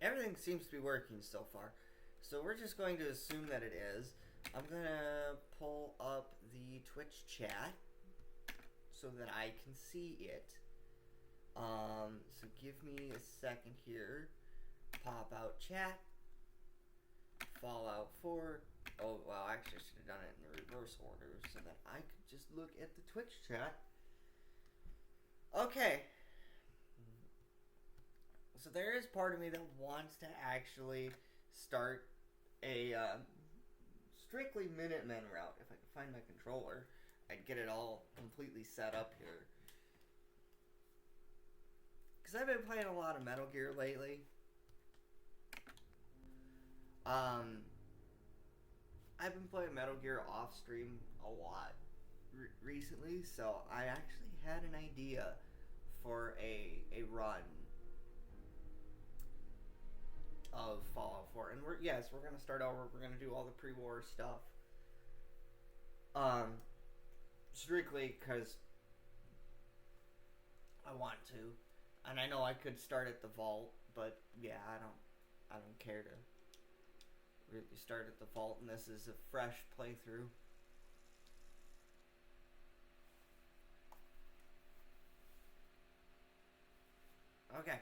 Everything seems to be working so far. So we're just going to assume that it is. I'm going to pull up the Twitch chat so that I can see it. So give me a second here. Pop out chat. Fallout 4. Oh, well, actually, I should have done it in the reverse order so that I could just look at the Twitch chat. Okay. So there is part of me that wants to actually start a strictly Minutemen route. If I could find my controller, I'd get it all completely set up here. Because I've been playing a lot of Metal Gear lately. I've been playing Metal Gear off stream a lot recently, so I actually had an idea for a run of Fallout 4. And we're gonna start over. We're gonna do all the pre-war stuff. Strictly because I want to. And I know I could start at the vault, but yeah, I don't care to really start at the vault, and this is a fresh playthrough. Okay.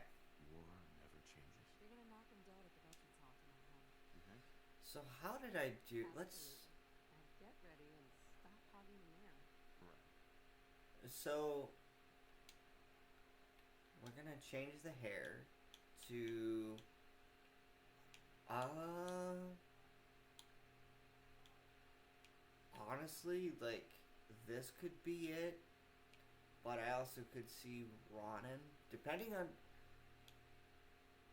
War never changes. You're gonna knock him dead at the veterans hall tonight, huh? Mm-hmm. So how did I do? Let's. Now get ready and stop hogging the mirror. Right. So we're gonna change the hair to. Honestly, like, this could be it, but I also could see Ronin, depending on.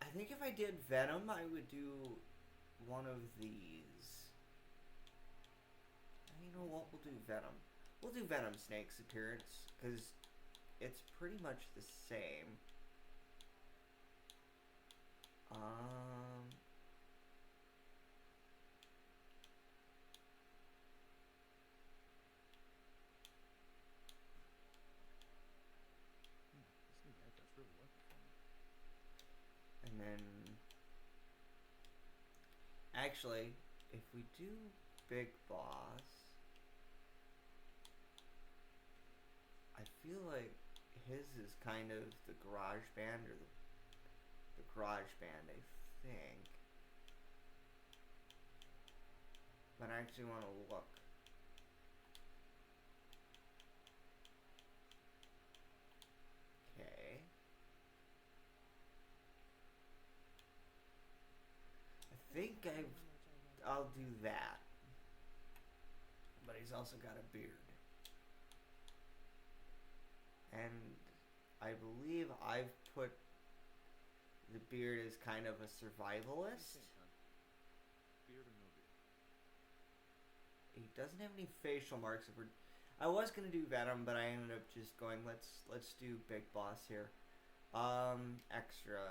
I think if I did Venom, I would do one of these. You know what? We'll do Venom. We'll do Venom Snake's appearance, because it's pretty much the same. This new haircut's really working for me. And then, actually, if we do Big Boss, I feel like his is kind of the garage band, or the garage band, I think. But I actually want to look. Okay. I think I'll do that. But he's also got a beard. And I believe I've put the beard as kind of a survivalist. Beard or no beard? He doesn't have any facial marks. I was gonna do Venom, but I ended up just going, let's do Big Boss here. Extra.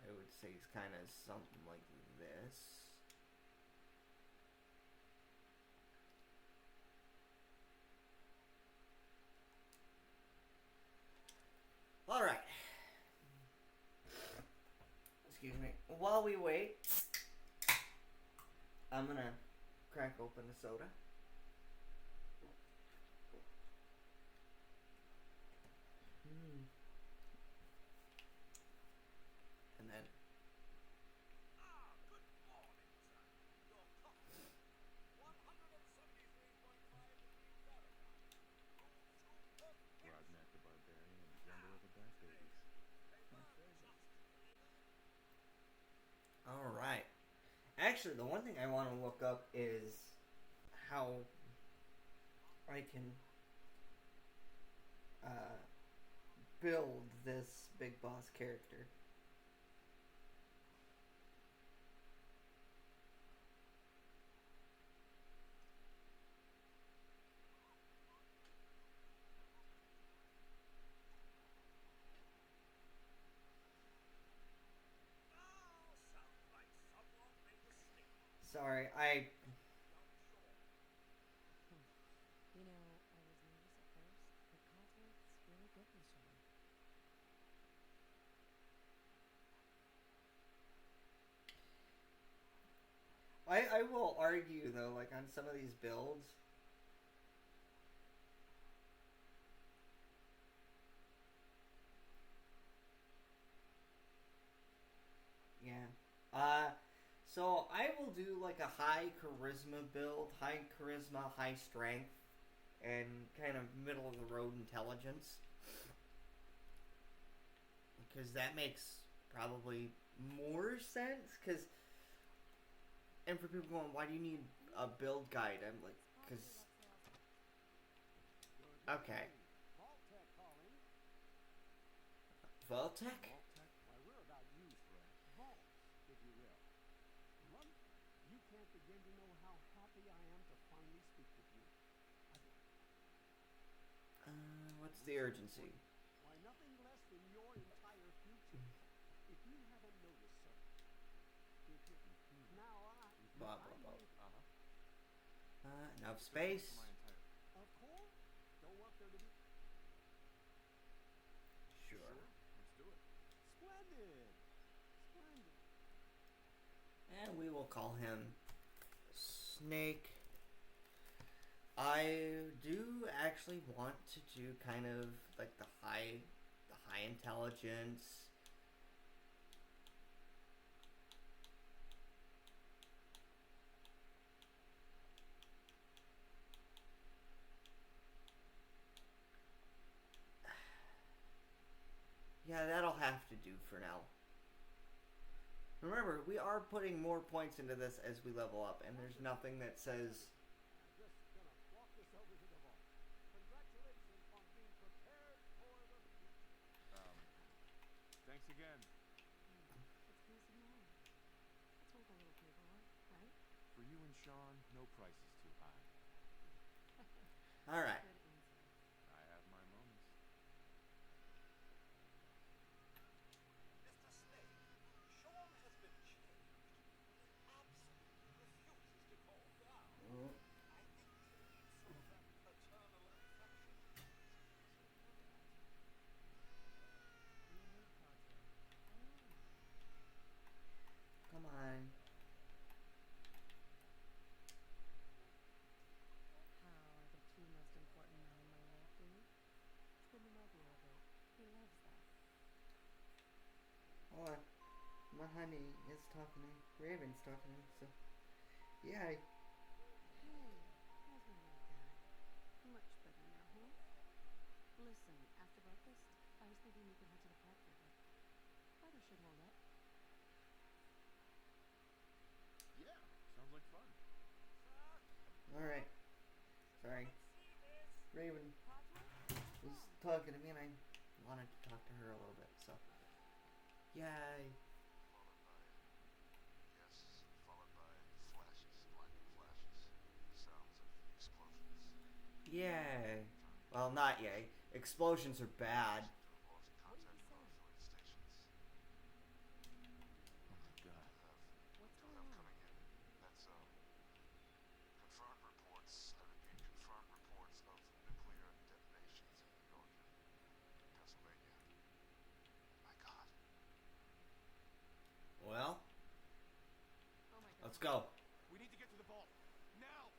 I would say he's kind of something like this. All right. Excuse me. While we wait, I'm gonna crack open the soda. And then. Good morning, sir. Your coffee. 173.5 degrees Fahrenheit. Rodnak the Barbarian and Jungle of the Bath Babies. All right. Actually, the one thing I want to look up is how I can build this Big Boss character. Sorry, You know, I was nervous at first, I will argue though, like on some of these builds. Yeah. So I will do like a high charisma build, high charisma, high strength, and kind of middle of the road intelligence. Because that makes probably more sense. Because, and for people going, why do you need a build guide? I'm like, because, okay. Vault-Tec calling. Vault-Tec? Vault-Tec? Why, we're about you, Fred. Vaults, if you will. Lump, you can't begin to know how happy I am to finally speak with you. What's the urgency? Why, nothing less than your entire future. If you haven't noticed, sir. Now Blah, blah, blah. Enough For space. my entire... Of course. Don't want there to be... Sure. Let's do it. Splendid. Splendid. And we will call him Snake. I do actually want to do kind of like the high intelligence. Yeah, that'll have to do for now. Remember, we are putting more points into this as we level up, and there's nothing that says... Just gonna walk this over to the vault. Congratulations on being prepared for the future. Thanks again. It's peace of mind. It's worth a little paperwork, right? For you and Sean, no price is too high. Alright. Good answer. I have my moments. Mr. Snake, Sean has been changed. He absolutely refuses to calm down. I think he needs some of that paternal affection. Come on. How are the two most important men in my life doing? Spin the mug a little bit. He loves that. Hold on. My honey is talking to me. Raven's talking to me, so... Yeah, Hey, how's my little guy? Much better now, huh? Listen, after breakfast, I was thinking we could head to the park for a bit. Weather should hold up. Yeah, sounds like fun. alright. Sorry. Raven was talking to me and I wanted to talk to her a little bit, so... Yay. Followed by flashes, blinding flashes, sounds of explosions. Yay. Well, not yay. Explosions are bad. Lost contact with affiliate stations. Oh my god. What's Do going have on? coming in. That's confirmed reports. I repeat, confirmed reports of nuclear detonations in New York and Pennsylvania. My God. Well, Oh my god. let's go. We need to get to the vault. Now!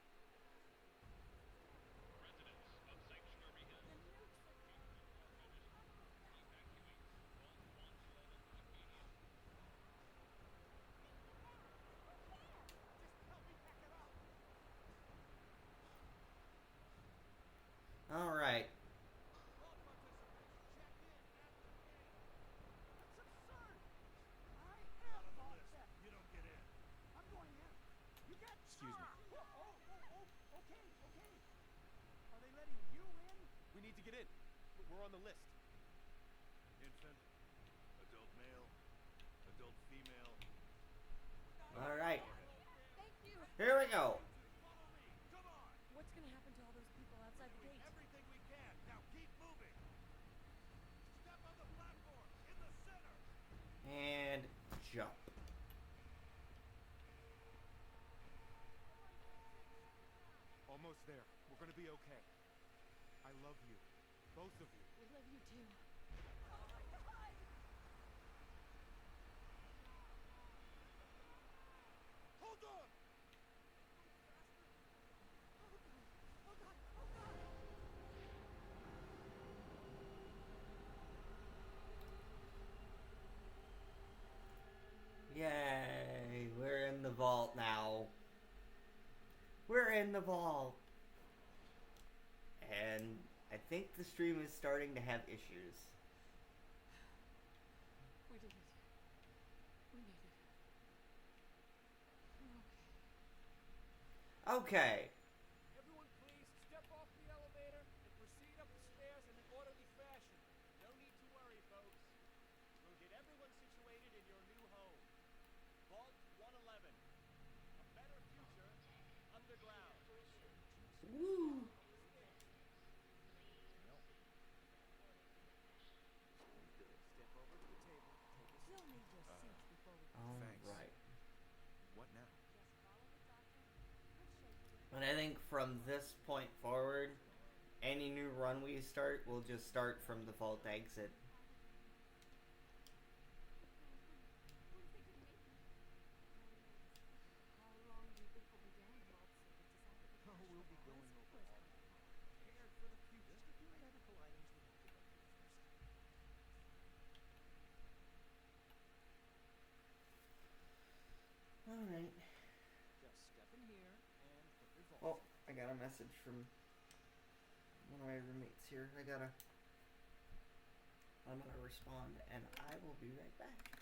Alright. Vault participants, check in at the gate. That's absurd. I am Vault-Tec. You don't get in. I'm going in. You get... Excuse me. Okay. Are they letting you in? We need to get in. We're on the list. Infant, adult male, adult female. Alright. Thank you! Here we go. Follow me. Come on. What's gonna happen to all those people outside the gate? Everything we can. Now keep moving. Step on the platform in the center. And jump. Almost there. We're gonna be okay. I love you. Both of you. We love you too. Hold on. in the vault. And I think the stream is starting to have issues. We did it. We made it. We're okay. Okay. Everyone please step off the elevator and proceed up the stairs in an orderly fashion. No need to worry, folks. We'll get everyone situated in your new home. Vault 111. A better future underground. Woo. Step over to the table. Take a You'll need your seats before we All Thanks. right. What now? just follow the doctor. He'll show you. And I think from this point forward, any new run we start, we'll just start from the vault exit. What do you think of me? How long do you think we'll be down the vault services after the Oh, we'll be going over all prepared for the future. Just a few medical items we have to go through first. Alright. Just step in here and put your vault. Oh, I got a message from one of my roommates here. I'm gonna respond, and I will be right back.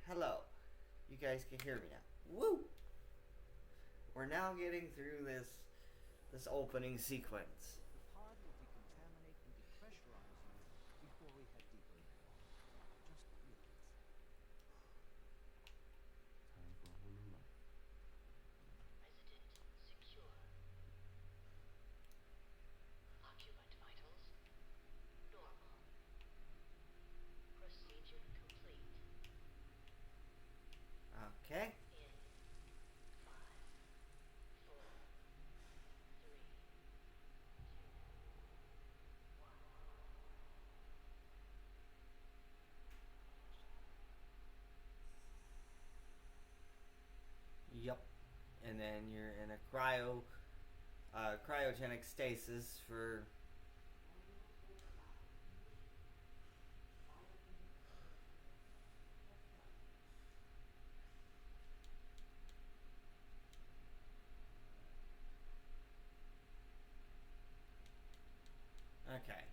Hello. You guys can hear me now. Woo! We're now getting through this opening sequence. The pod will decontaminate and depressurize you before we head deeper into the vault. Just relax. Time for a whole new life. Resident secure. Occupant vitals normal. Procedure complete. Okay. In 5, 4, 3, 2, 1. Yep. And then you're in a cryogenic stasis for okay.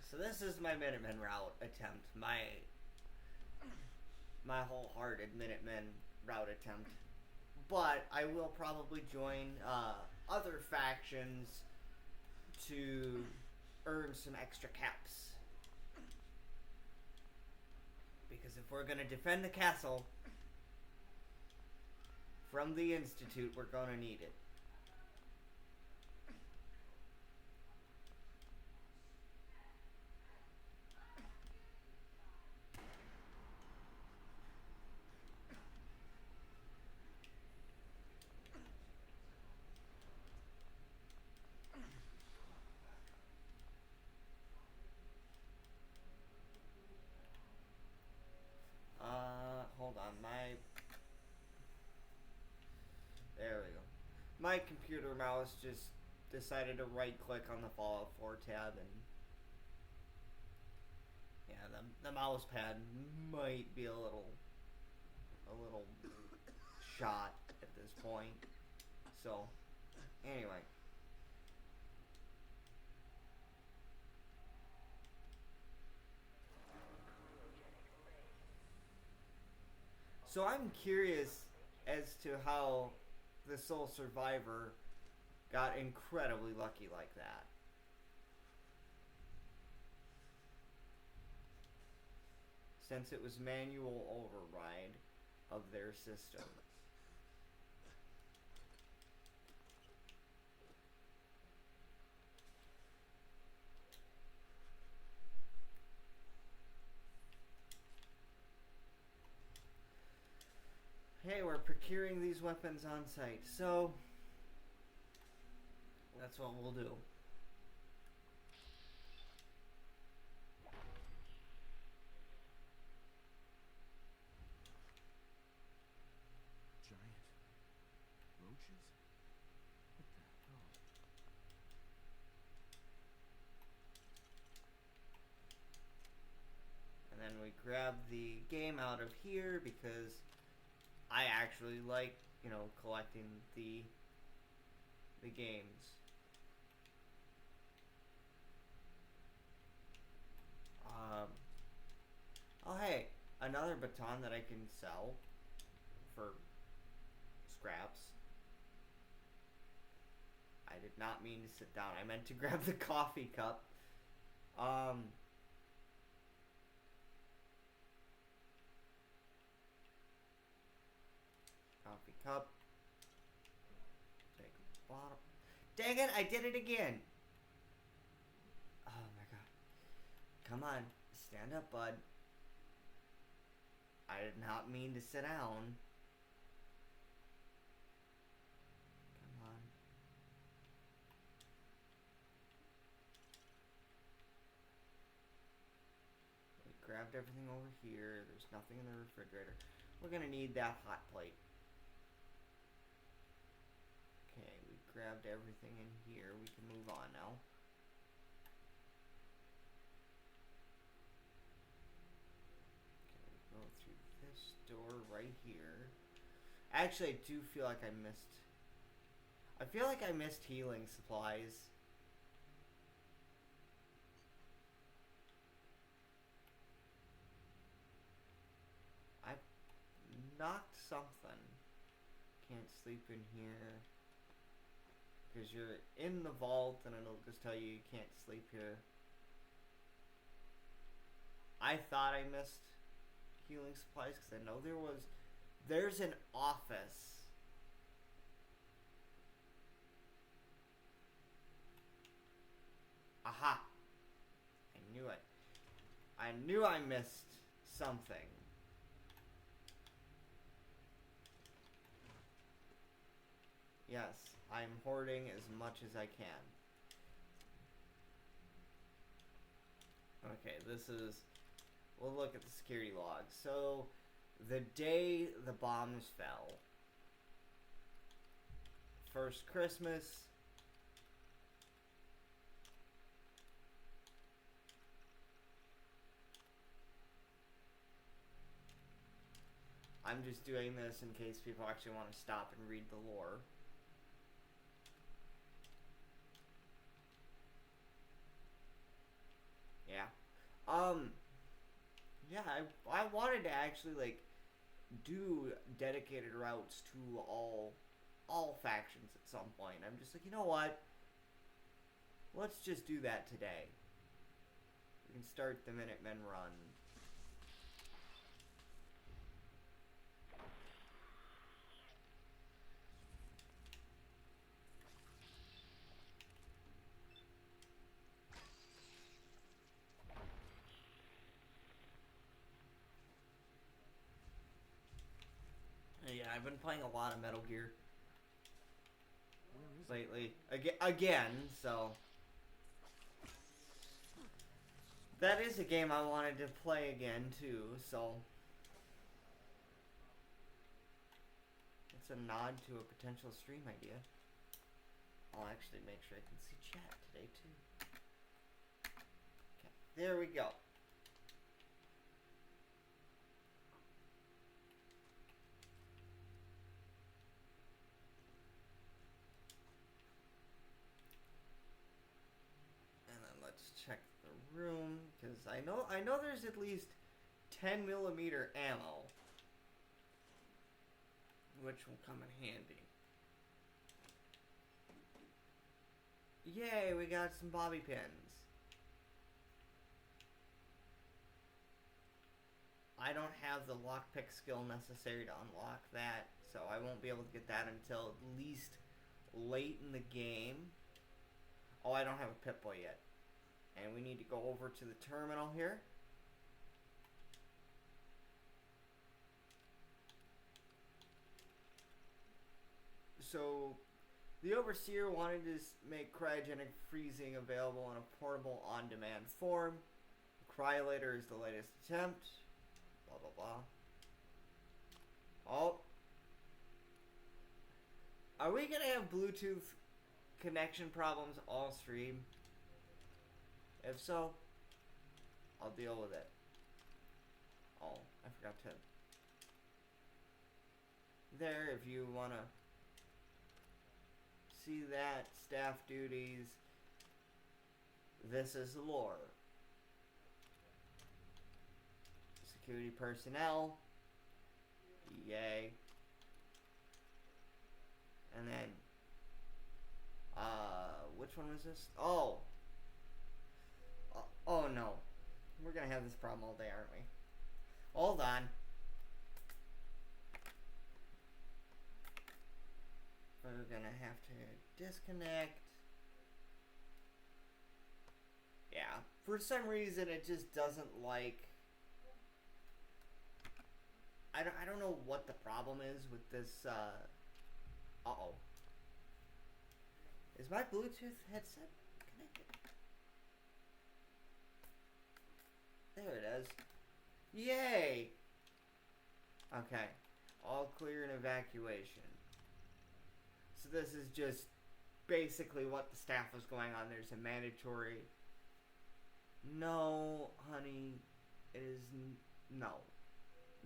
So this is my Minutemen route attempt. My wholehearted Minutemen route attempt. But I will probably join other factions to earn some extra caps. Because if we're gonna defend the castle from the Institute, we're gonna need it. Hold on, there we go. My computer mouse just decided to right click on the Fallout 4 tab, and yeah, the mouse pad might be a little shot at this point. So, anyway. So I'm curious as to how the sole survivor got incredibly lucky like that. Since it was manual override of their system. Hey, we're procuring these weapons on site, so that's what we'll do. Giant roaches? What the hell? And then we grab the game out of here because I actually like, you know, collecting the games. Oh hey, another baton that I can sell for scraps. I did not mean to sit down. I meant to grab the coffee cup. Coffee cup. Take a bottle. Dang it, I did it again. Oh my god. Come on, stand up, bud. I did not mean to sit down. Come on. We grabbed everything over here. There's nothing in the refrigerator. We're gonna need that hot plate. Okay, we grabbed everything in here. We can move on now. Go through this door right here. Actually, I do feel like I missed... I feel like I missed healing supplies. I knocked something. Can't sleep in here. Because you're in the vault and it'll just tell you can't sleep here. I thought I missed healing supplies because I know there's an office. Aha! I knew it. I knew I missed something. Yes, I'm hoarding as much as I can. Okay, this is... We'll look at the security log. So, the day the bombs fell. First Christmas. I'm just doing this in case people actually want to stop and read the lore. Yeah. Yeah, I wanted to actually, like, do dedicated routes to all factions at some point. I'm just like, you know what? Let's just do that today. We can start the Minutemen run. Yeah, I've been playing a lot of Metal Gear lately. Again, so... That is a game I wanted to play again, too, so... It's a nod to a potential stream idea. I'll actually make sure I can see chat today, too. Okay, there we go. Let's check the room, because I know there's at least 10mm ammo, which will come in handy. Yay, we got some bobby pins. I don't have the lockpick skill necessary to unlock that, so I won't be able to get that until at least late in the game. Oh, I don't have a Pip-Boy yet. And we need to go over to the terminal here. So, the Overseer wanted to make cryogenic freezing available in a portable on-demand form. The Cryolator is the latest attempt. Blah, blah, blah. Oh. Are we going to have Bluetooth connection problems all stream? If so, I'll deal with it. Oh, I forgot to. There, if you want to see that, staff duties, this is the lore. Security personnel, yay. And then, which one was this? Oh. Oh no. We're gonna have this problem all day, aren't we? Hold on. We're gonna have to disconnect. Yeah. For some reason, it just doesn't like... I don't know what the problem is with this, uh-oh. Is my Bluetooth headset connected? There it is. Yay! Okay. All clear in evacuation. So this is just basically what the staff was going on. There's a mandatory... No, honey. It is... No.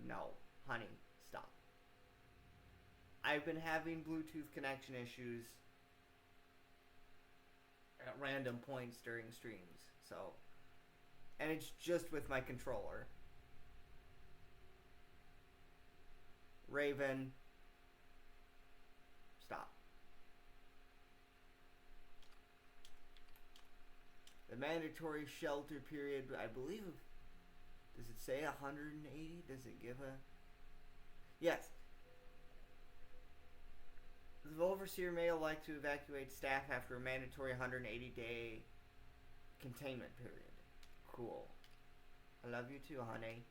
No. Honey, stop. I've been having Bluetooth connection issues at random points during streams, so... And it's just with my controller. Raven, stop. The mandatory shelter period, I believe... Does it say 180? Does it give a... Yes. The Overseer may elect to evacuate staff after a mandatory 180-day containment period. Cool. I love you too, honey.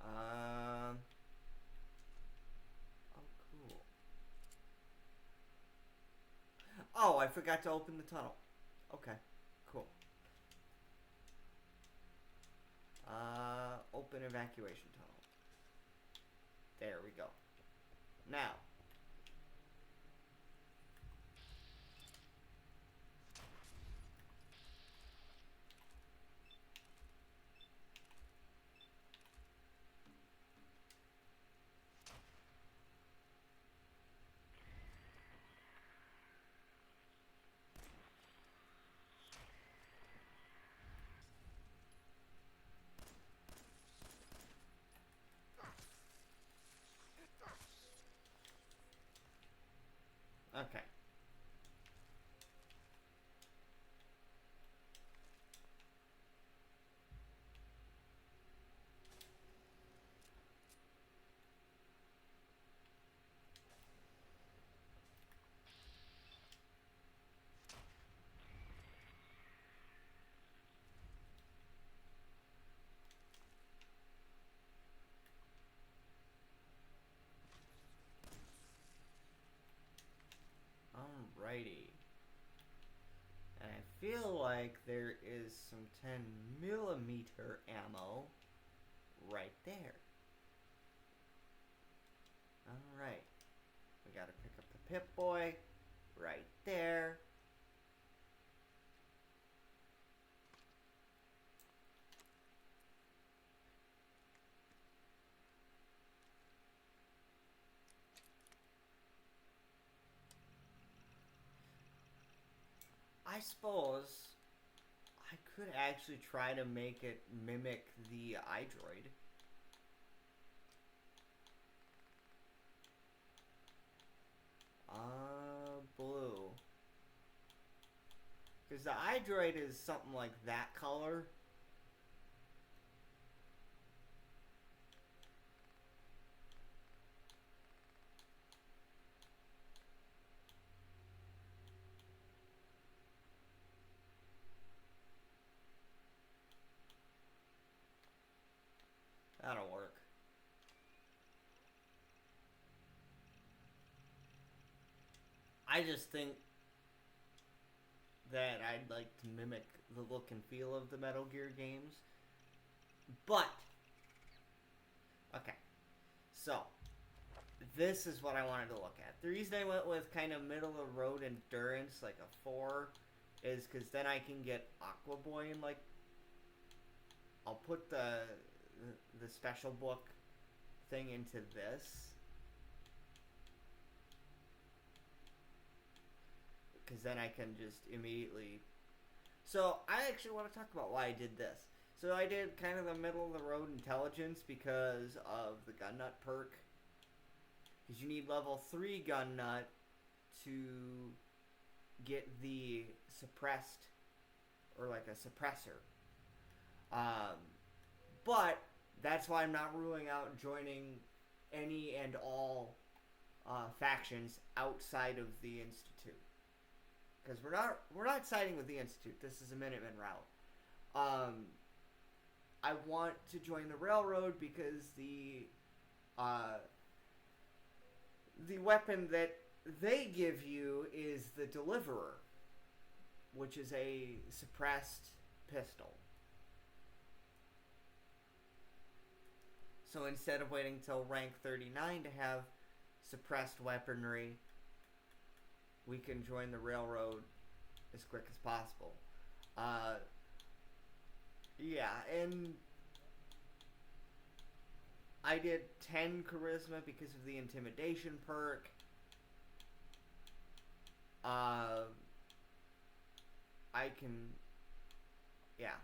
Oh, cool. Oh, I forgot to open the tunnel. Okay, cool. Open evacuation tunnel. There we go. Now. Okay. Alrighty. And I feel like there is some 10mm ammo right there. Alright. We gotta pick up the Pip-Boy right there. I suppose I could actually try to make it mimic the iDroid. Because the iDroid is something like that color. That'll work. I just think that I'd like to mimic the look and feel of the Metal Gear games. But, okay, so, this is what I wanted to look at. The reason I went with kind of middle of the road endurance, like a 4, is because then I can get Aqua Boy and like, I'll put the special book thing into this. Because then I can just immediately... So, I actually want to talk about why I did this. So, I did kind of the middle-of-the-road intelligence because of the gun nut perk. Because you need level 3 gun nut to get the suppressed, or like a suppressor. But, that's why I'm not ruling out joining any and all factions outside of the Institute. Because we're not siding with the Institute. This is a Minutemen route. I want to join the Railroad because the weapon that they give you is the Deliverer, which is a suppressed pistol. So instead of waiting till rank 39 to have suppressed weaponry, we can join the Railroad as quick as possible. Yeah, and I did 10 charisma because of the intimidation perk. I can, yeah.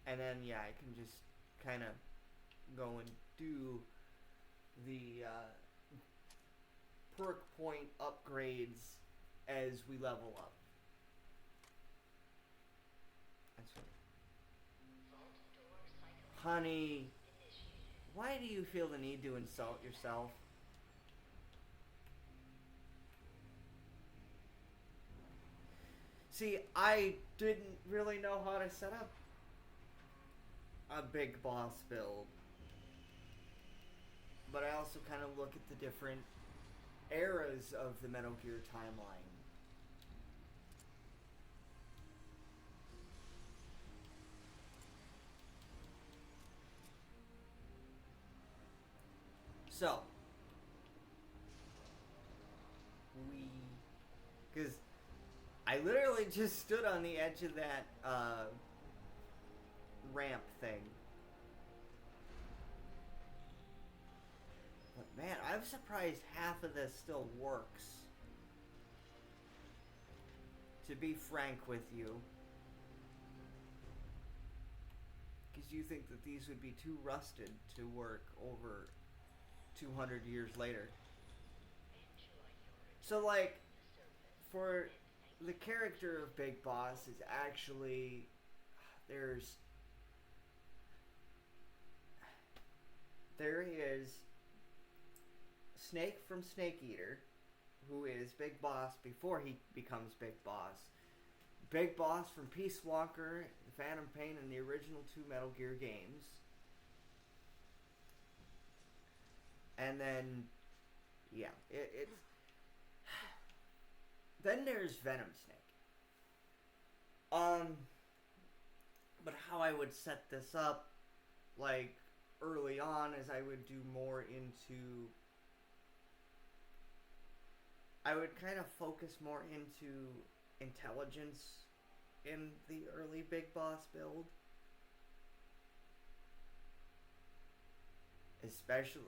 And then, yeah, I can just kind of go and do the perk point upgrades as we level up. That's right. Honey, why do you feel the need to insult yourself? See, I didn't really know how to set up a big boss build. But I also kind of look at the different eras of the Metal Gear timeline. So, because I literally just stood on the edge of that ramp thing. But man, I'm surprised half of this still works. To be frank with you. Because you think that these would be too rusted to work over 200 years later. So like, for the character of Big Boss is actually, there is Snake from Snake Eater, who is Big Boss before he becomes Big Boss. Big Boss from Peace Walker, the Phantom Pain, and the original 2 Metal Gear games. And then, yeah, it's... Then there's Venom Snake. But how I would set this up, like, early on, is I would do more into... I would kind of focus more into intelligence in the early Big Boss build. Especially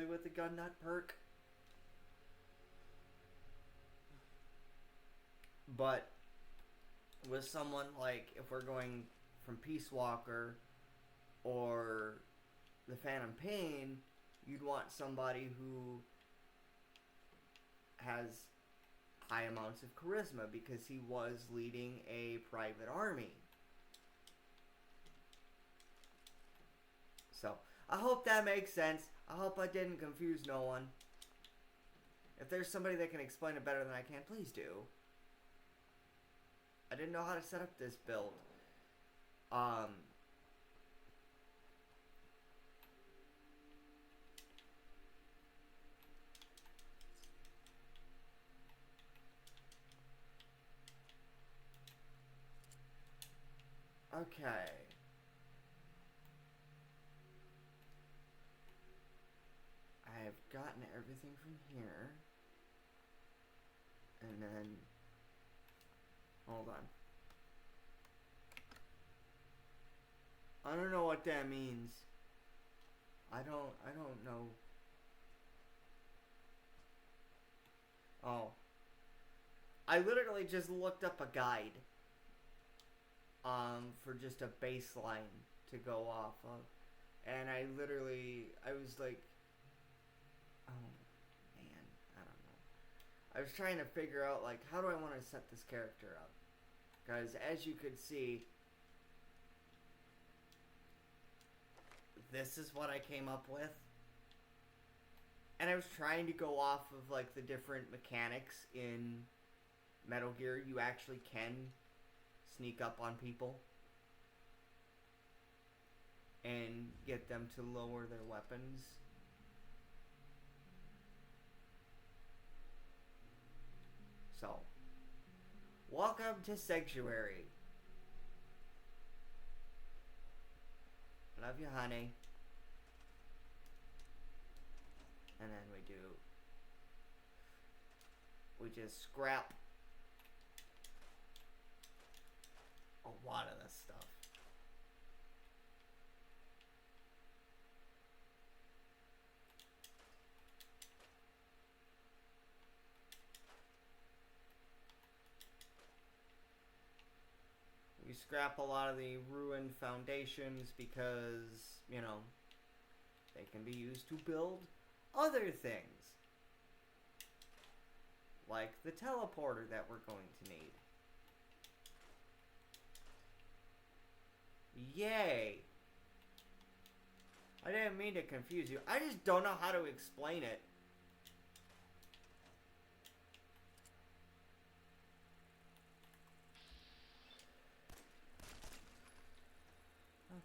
with the gun nut perk. But with someone like, if we're going from Peace Walker or the Phantom Pain, you'd want somebody who has high amounts of charisma because he was leading a private army. So, I hope that makes sense. I hope I didn't confuse no one. If there's somebody that can explain it better than I can, please do. I didn't know how to set up this build. Okay. I have gotten everything from here. And then... Hold on. I don't know what that means. I don't know. Oh. I literally just looked up a guide. For just a baseline to go off of. And I was like, oh man, I don't know. I was trying to figure out, like, how do I want to set this character up? Because as you could see, this is what I came up with. And I was trying to go off of, like, the different mechanics in Metal Gear. You actually can sneak up on people and get them to lower their weapons. So, welcome to Sanctuary. Love you, honey. And then we just scrap a lot of this stuff. We scrap a lot of the ruined foundations because, you know, they can be used to build other things. Like the teleporter that we're going to need. Yay! I didn't mean to confuse you. I just don't know how to explain it.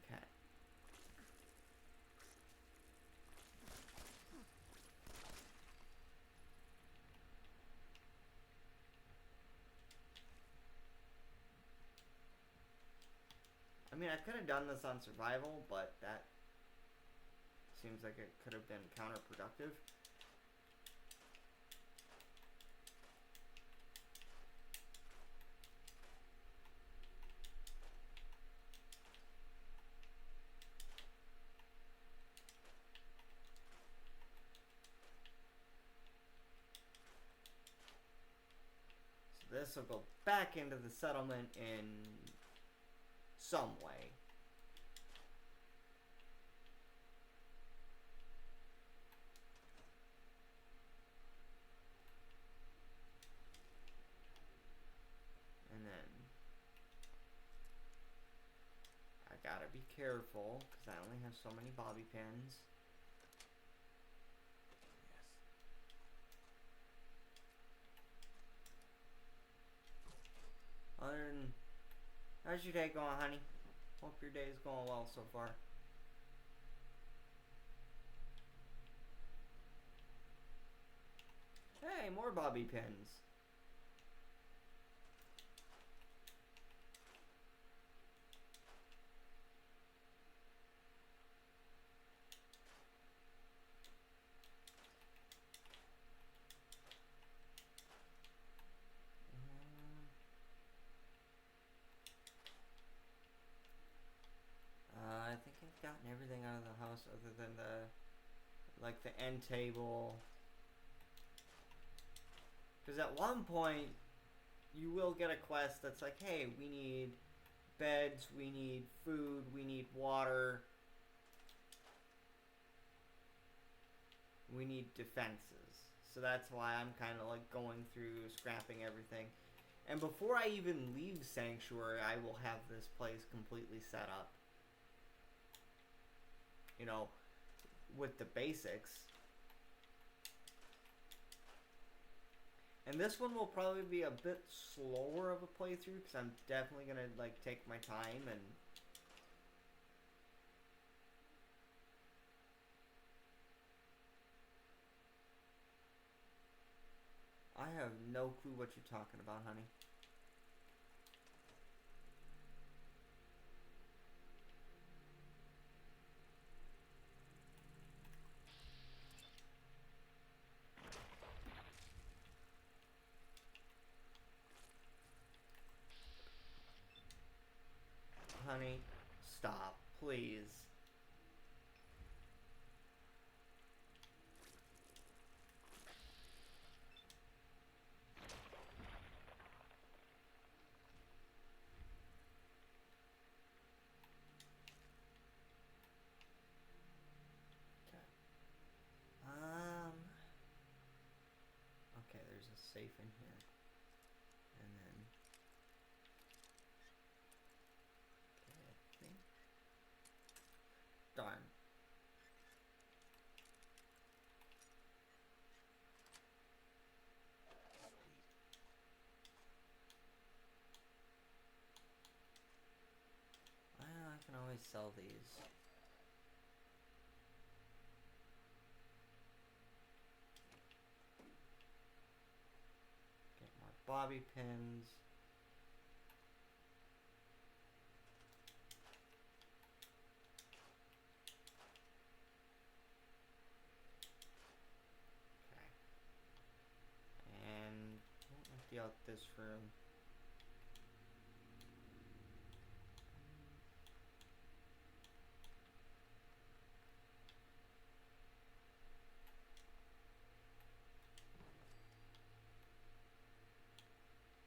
Okay. I mean, I could have done this on survival, but that seems like it could have been counterproductive. So this will go back into the settlement in some way. And then I gotta be careful because I only have so many bobby pins. Other than, how's your day going, honey? Hope your day is going well so far. Hey, more bobby pins. I think I've gotten everything out of the house other than the end table. Because at one point, you will get a quest that's like, hey, we need beds, we need food, we need water, we need defenses. So that's why I'm kind of like going through scrapping everything. And before I even leave Sanctuary, I will have this place completely set up. You know, with the basics. And this one will probably be a bit slower of a playthrough because I'm definitely going to like take my time and I have no clue what you're talking about, honey. Honey, stop, please. Okay, there's a safe in here. And then okay, I think darn. Well, I can always sell these. Get more bobby pins. Okay. And we'll empty out this room.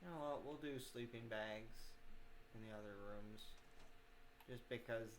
You know what, we'll do sleeping bags in the other rooms. Just because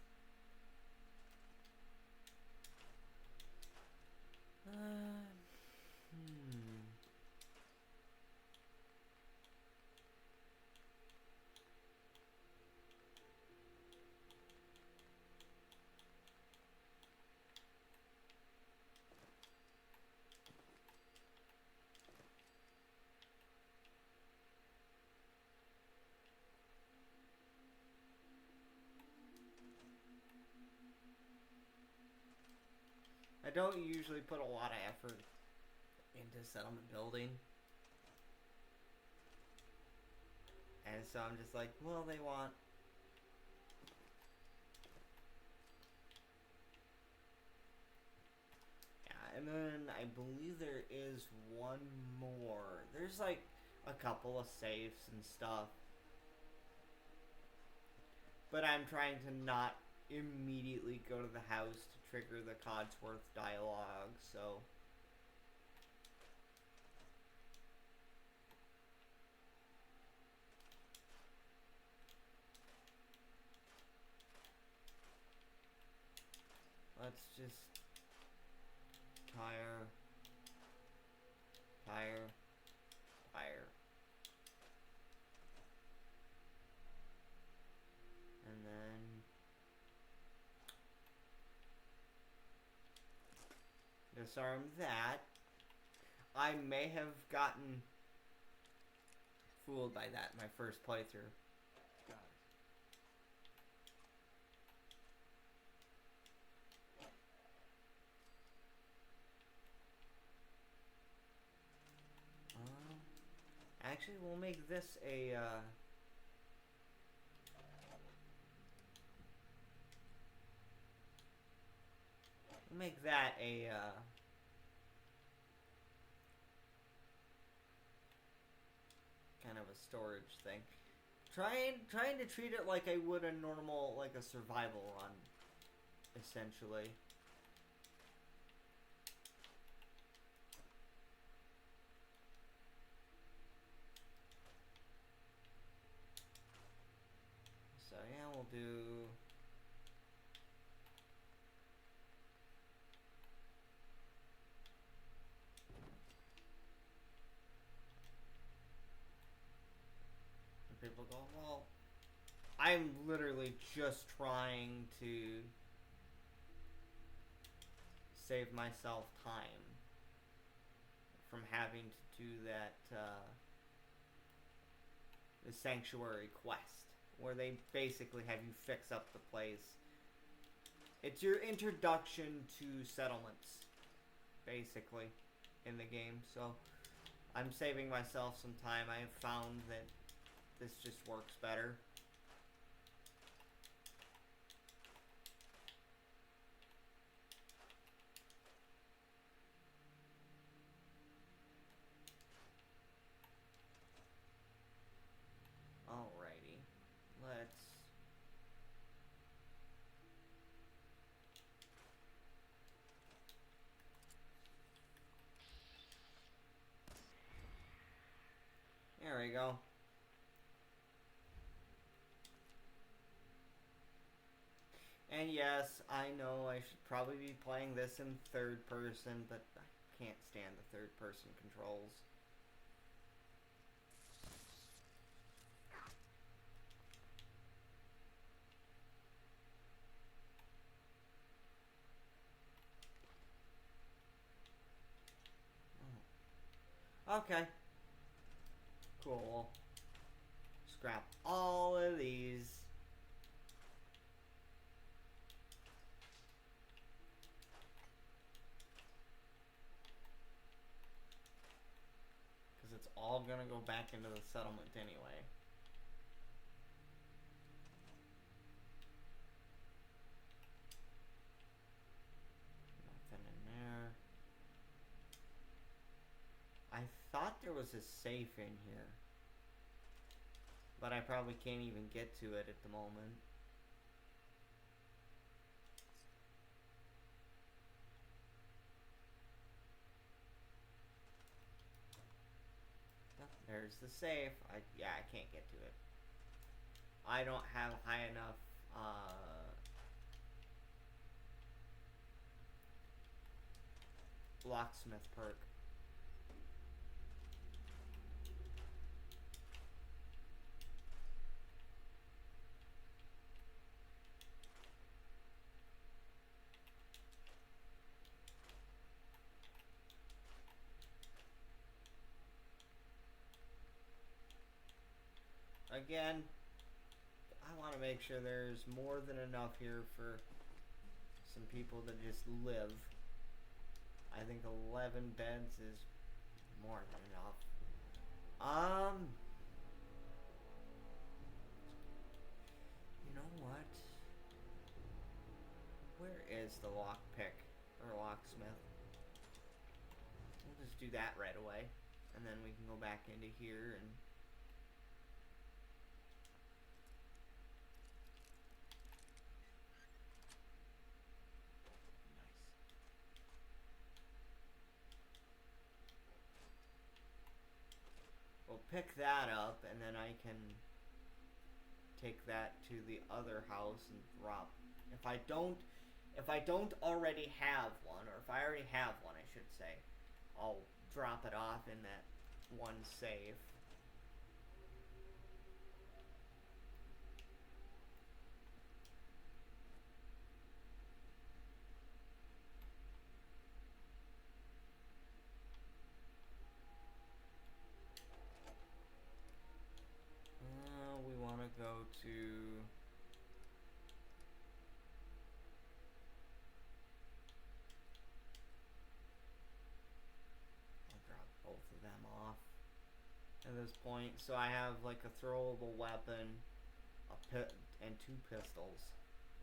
I don't usually put a lot of effort into settlement building. And so I'm just like, well, they want yeah, and then I believe there is one more. There's like a couple of safes and stuff. But I'm trying to not immediately go to the house to trigger the Codsworth dialogue, so let's just tire. And then disarm that. I may have gotten fooled by that in my first playthrough. Got it. Actually, we'll make this a we'll make that a kind of a storage thing. Trying to treat it like I would a normal, like a survival run, essentially. So yeah, we'll do I'm literally just trying to save myself time from having to do that, the sanctuary quest, where they basically have you fix up the place. It's your introduction to settlements, basically, in the game. So I'm saving myself some time. I have found that this just works better. Alrighty, let's... There we go. And yes, I know I should probably be playing this in third person, but I can't stand the third person controls. Okay. Cool. Scrap all of these. Because it's all gonna go back into the settlement anyway. Nothing in there. I thought there was a safe in here, but I probably can't even get to it at the moment. Yep, there's the safe. Yeah, I can't get to it. I don't have high enough locksmith perk. Again, I want to make sure there's more than enough here for some people to just live. I think 11 beds is more than enough. You know what? Where is the lockpick or locksmith? We'll just do that right away, and then we can go back into here and... We'll pick that up, and then I can take that to the other house and drop. If I don't already have one, or if I already have one, I should say, I'll drop it off in that one safe. We want to go to... I'll drop both of them off at this point. So I have like a throwable weapon, and 2 pistols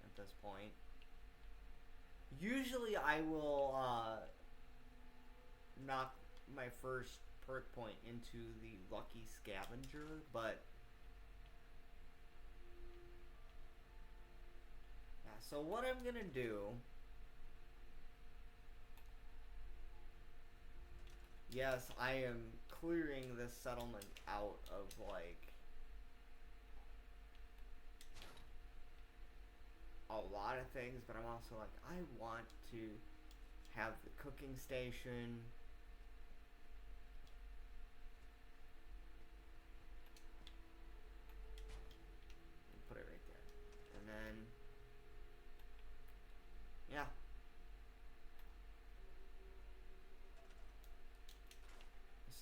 at this point. Usually I will knock my first perk point into the lucky scavenger, but yeah, so what I'm gonna do, yes, I am clearing this settlement out of like a lot of things, but I'm also like, I want to have the cooking station. Put it right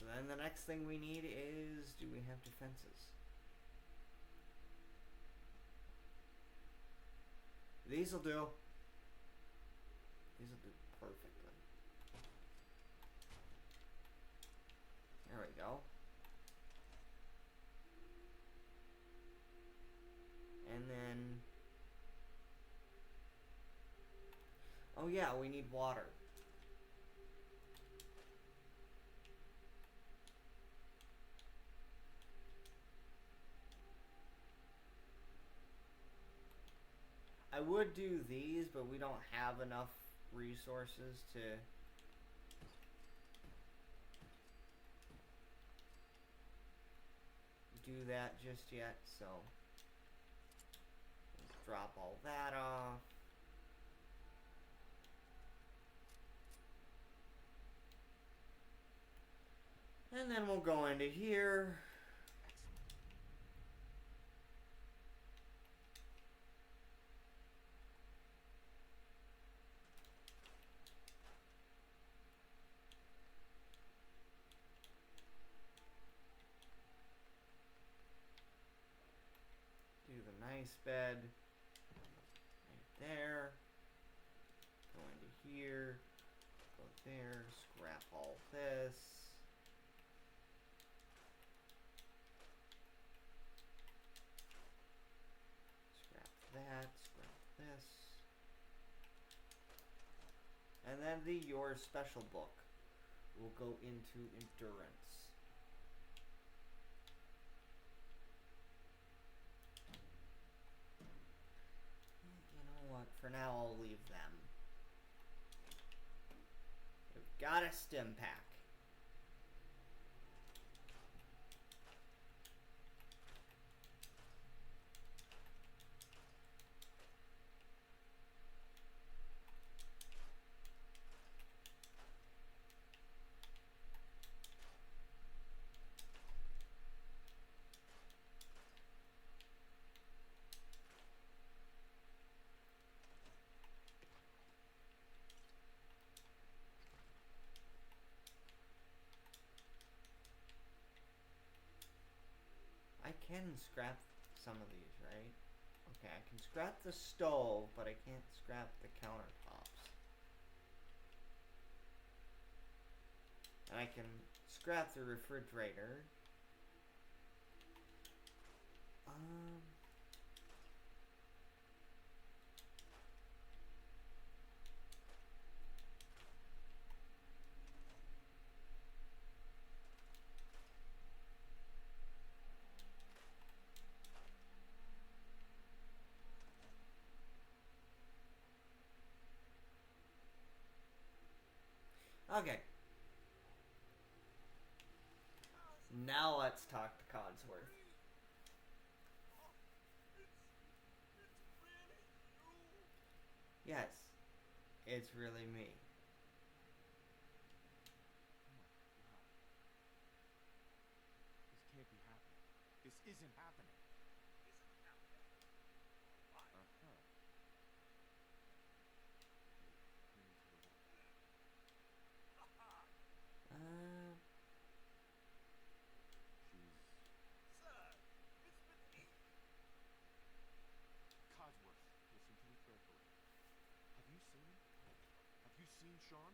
So then the next thing we need is, do we have defenses? These'll do. These'll do perfectly. There we go. And then... oh yeah, we need water. I would do these, but we don't have enough resources to do that just yet, so let's drop all that off. And then we'll go into here. Do the nice bed right there. Go into here. Go there. Scrap all this. Scrap that. Scrap this. And then the Your Special book will go into endurance. You know what? For now, I'll leave them. We've got a stim pack. I can scrap some of these, right? Okay, I can scrap the stove, but I can't scrap the countertops. And I can scrap the refrigerator. Okay. Now let's talk to Codsworth. Yes, it's really me. This can't be happening. This isn't happening. Uh-huh. Codsworth, listen to me carefully. Have you seen him? Have you seen Sean?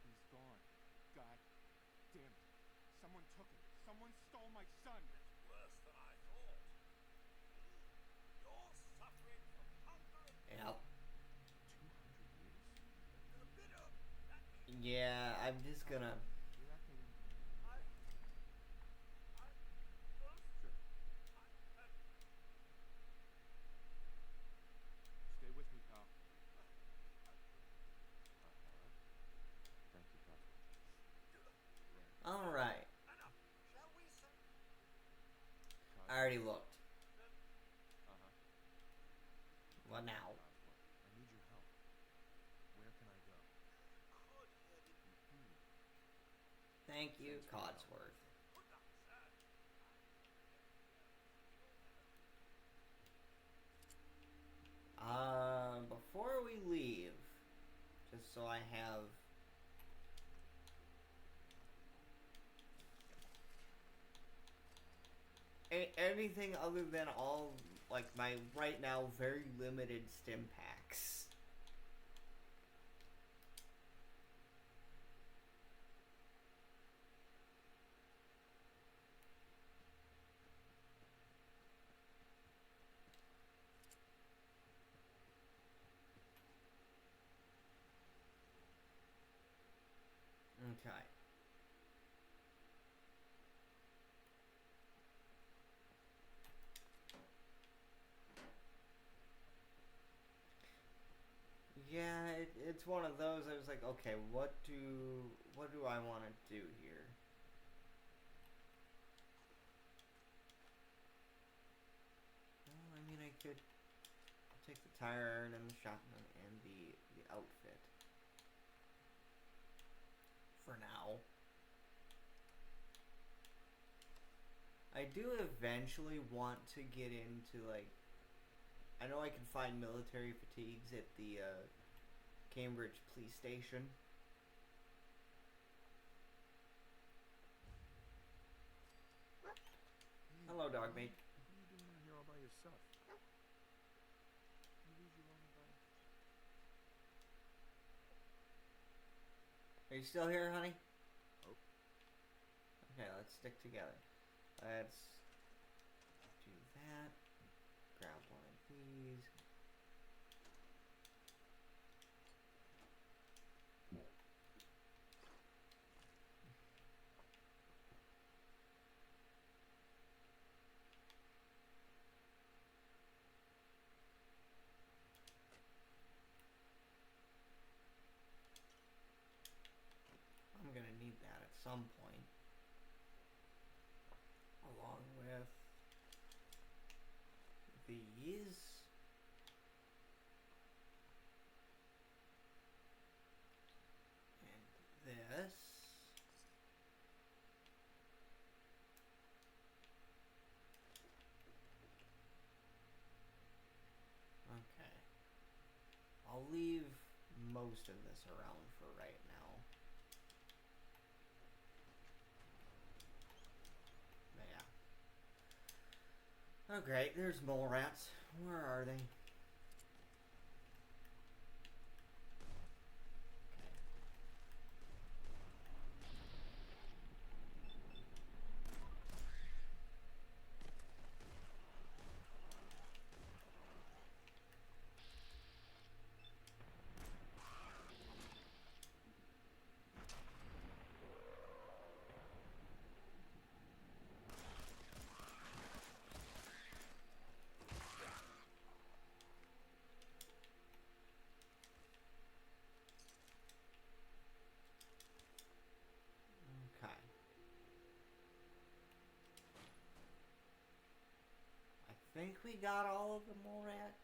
He's gone. God damn it. Someone took him. Someone stole my son. Yep. 200 years? Yeah, I'm just gonna... You reckon... Sure. Stay with me, pal. Thank you, Codsworth. Alright. I already looked. What now? I need your help. Where can I go? Thank you, Codsworth. have anything other than all, like, my right now very limited stim packs. Okay. Yeah, it's one of those. I was like, okay, what do I want to do here? Well, I mean, I could take the tire iron and the shotgun and the outfit for now. I do eventually want to get into, like, I know I can find military fatigues at the Cambridge police station. Hello, dog mate. What are you doing out here all by yourself? You leave you alone by... Are you still here, honey? Oh. Okay, let's stick together. Let's do that. Grab one of these. I'm gonna need that at some point. Along with these. And this. Okay. I'll leave most of this around for right now. But yeah. Oh great, there's mole rats. Where are they? Okay. I think we got all of the mole rats.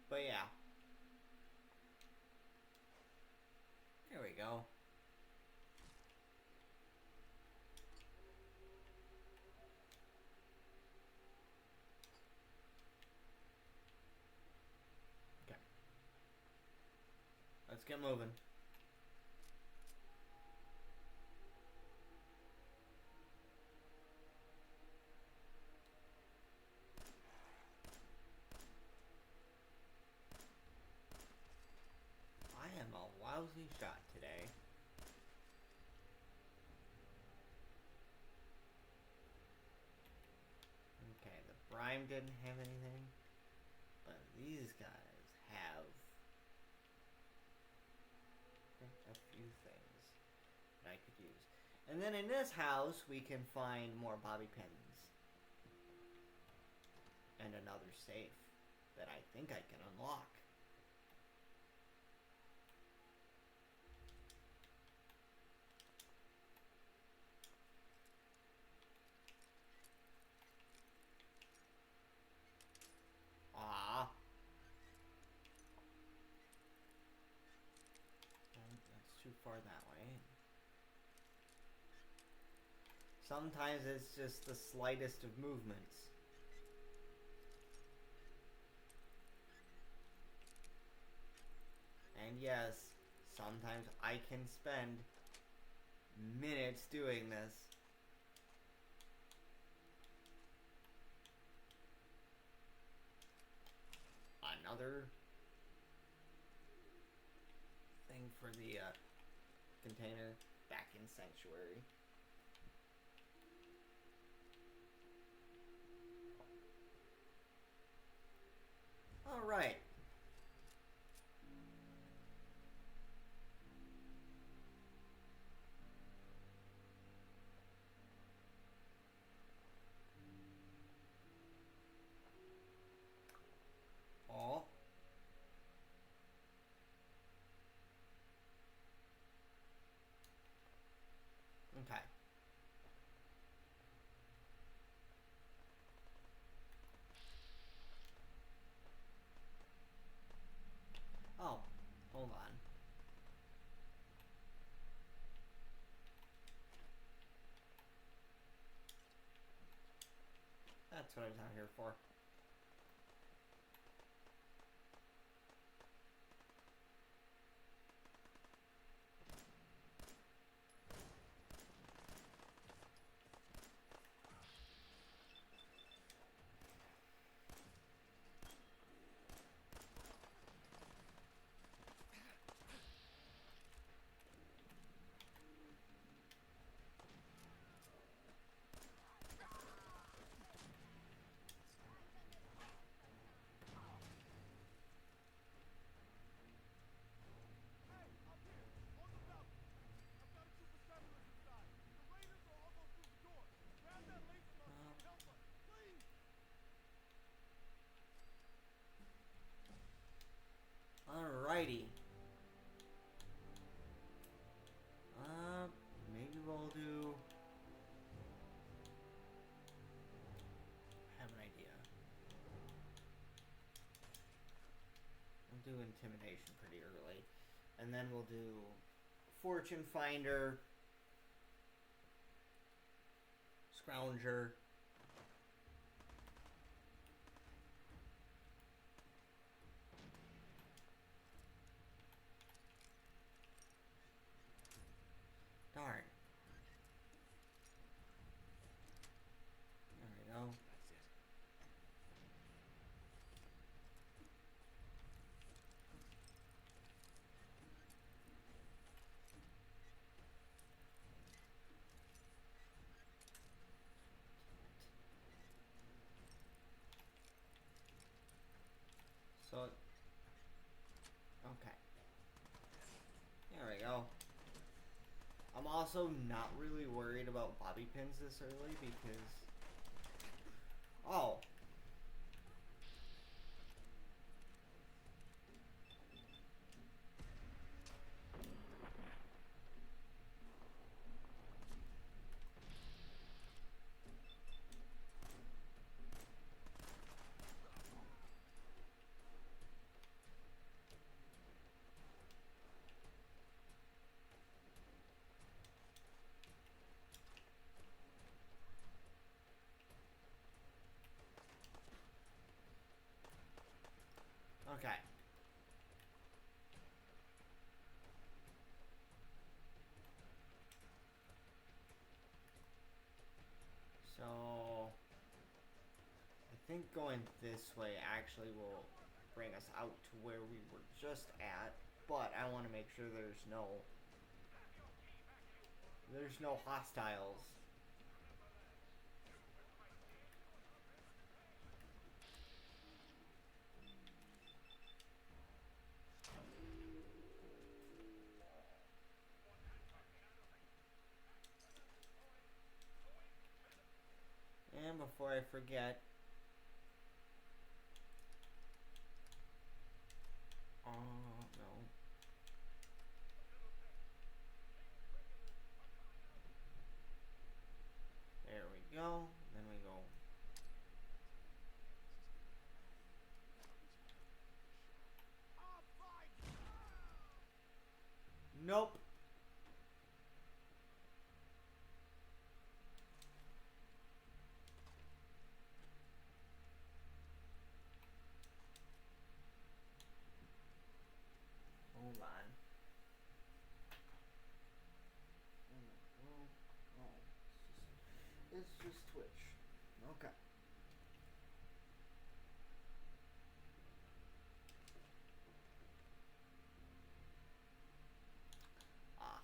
But yeah. There we go. Okay. Let's get moving. I am a lousy shot today. Okay, the Brime didn't have anything, but these guys have a few things that I could use. And then in this house, we can find more bobby pins. And another safe that I think I can unlock. Ah. That's too far that way. Sometimes it's just the slightest of movements. And yes, sometimes I can spend minutes doing this. Another thing for the container back in Sanctuary. Alright. Oh. Okay. Oh, hold on. That's what I was out here for. Hey, up here, on the balcony. I've got a troop of settlers inside. The raiders are almost through the door. Grab that laser launcher and help us, please. Alrighty. Maybe we'll do... I have an idea. We'll do Intimidation pretty early. And then we'll do Fortune Finder, Scrounger, darn. There we go. That's it. So, okay. There we go. I'm also not really worried about bobby pins this early because... Oh. Okay. So, I think going this way actually will bring us out to where we were just at, but I want to make sure there's no hostiles. And before I forget, no. There we go. Then we go. Nope. It's just Twitch. Okay. Ah.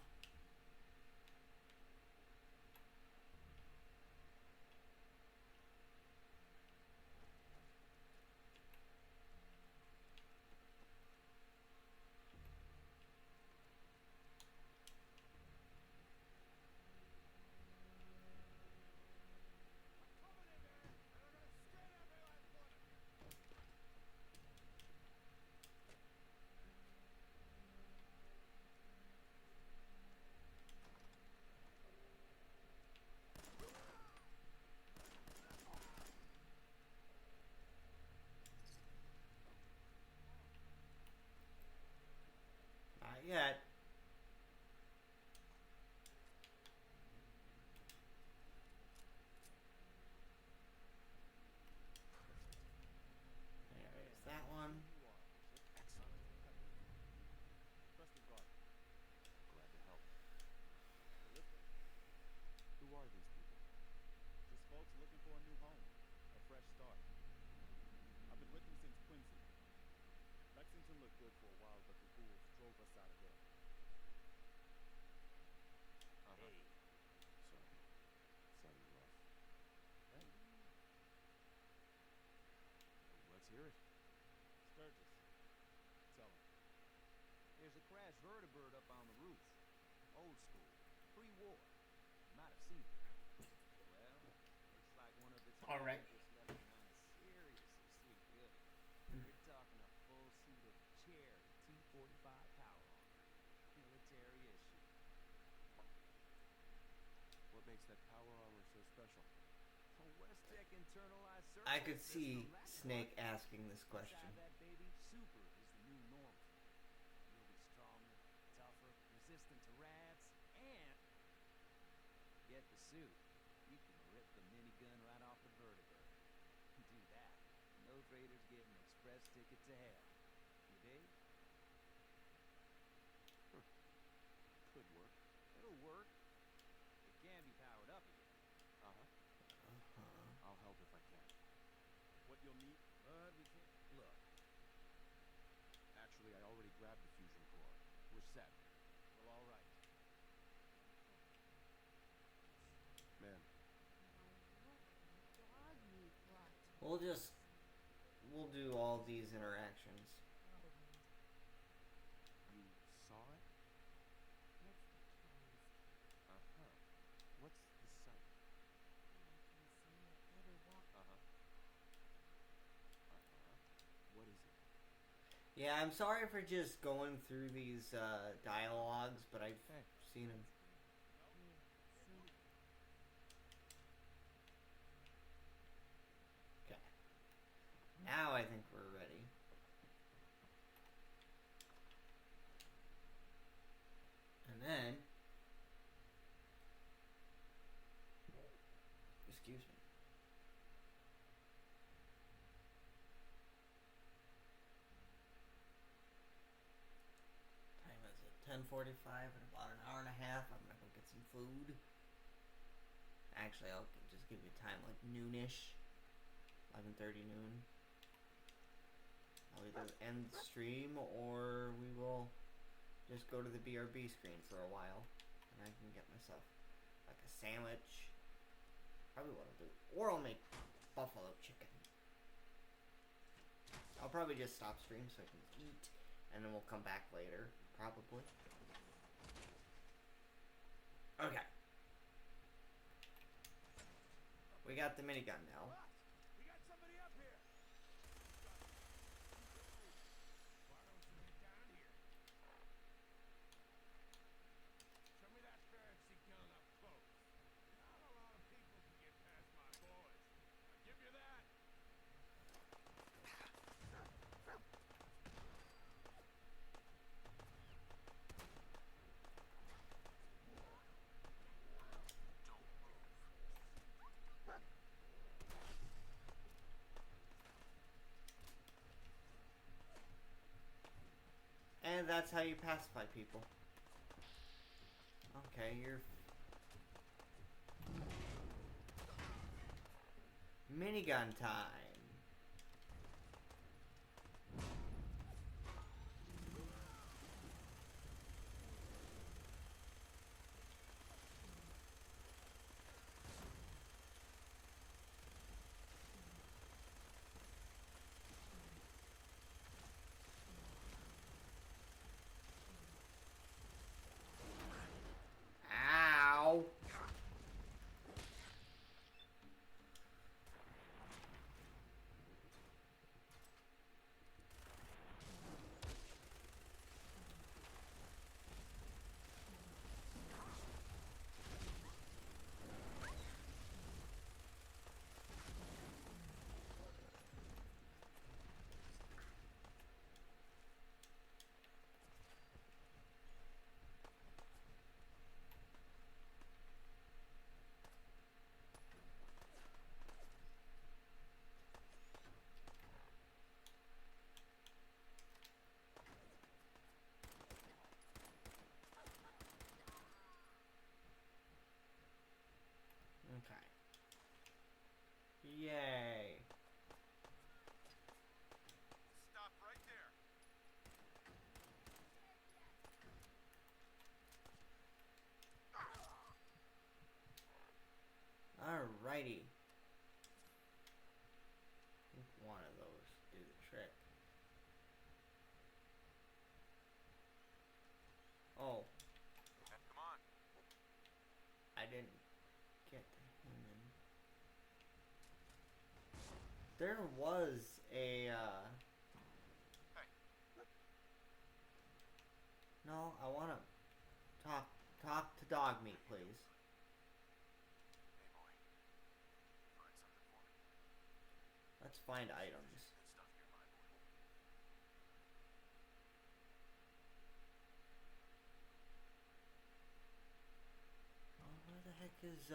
Coming in there, and I'm gonna skin every last one of you. Not yet. There's that one. You are, sir. Excellent. Trusted guard. Glad to help. We're listening. Who are these people? Just folks looking for a new home, a fresh start. I've been with them since Quincy. Lexington looked good for a while, but the ghouls drove us out of there. Hey. Sorry. Sounded rough. Hey, Let's hear it. Sturgis. Tell him. There's a crashed vertibird up on the roof. Old school. Pre-war. You might have seen it. Well, looks like one of its All right. occupants left behind a seriously sleek building. You're talking a full suit of Cherry T-45 power armor. Military issue. What makes that power armor so special? A West Tech internalized circuit I could see system, that's Snake what. asking this question. Inside that baby, super is the new normal. You'll be stronger, tougher, resistant to rats, and get the suit. You can rip the minigun right off the vertibird. Do that. No traders get an express ticket to hell. You dig? Could work. It'll work. It can be powered up again. Uh-huh. I'll help if I can. What you'll need? But we can't. Look, Actually, I already grabbed the fusion core. We're set. Well, all right. Man, Now look, the dog meat brought to We'll do all these interactions. Whirlwind. you saw it? It's the Chinese. Uh-huh. What's the sight? I can see it. Better walk. Uh-huh. Uh-huh. What is it? Yeah, I'm sorry for just going through these dialogues, but I've Hey. seen them. Here, see it. Okay. Now I think we're ready. And then, excuse me. Time is it? 10:45 in about an hour and a half. I'm gonna go get some food. Actually, I'll just give you time like noonish, 11:30 noon. I'll either end the stream or we will just go to the BRB screen for a while, and I can get myself like a sandwich. Probably what I'll do, or I'll make buffalo chicken. I'll probably just stop stream so I can eat, and then we'll come back later, probably. Okay. We got the minigun now. What? We got somebody up here. Why don't you get down here? Show me that fancy gun up close. Not a lot of people can get past my boys. I give you that. And that's how you pacify people. Okay, you're... Minigun time. Ow. Okay. Yay. Stop right there. Alrighty. I think one of those do the trick. Oh, Come on. I didn't get to him. There was a, Hey. No, I wanna talk to dog meat, please. Hey, boy. Find something for me? Let's find items. Good stuff here, my boy. Oh, where the heck is,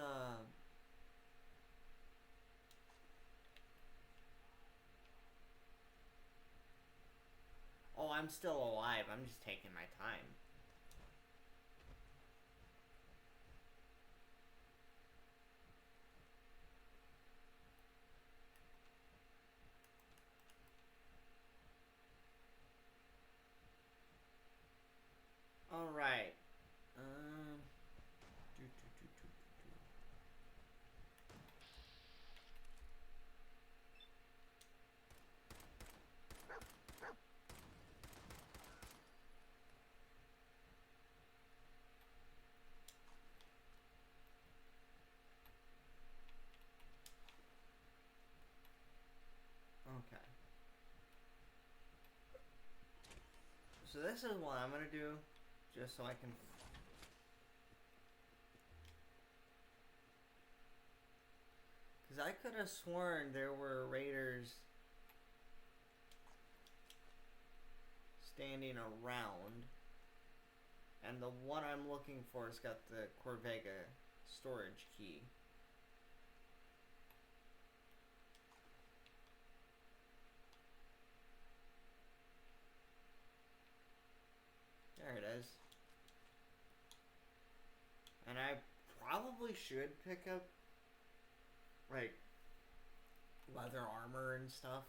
Oh, I'm still alive. I'm just taking my time. Alright. Do, do, do, do, do, do. Okay. So this is what I'm gonna do, just so I can. Because I could have sworn there were raiders standing around. And the one I'm looking for has got the Corvega storage key. There it is. And I probably should pick up, like, leather armor and stuff.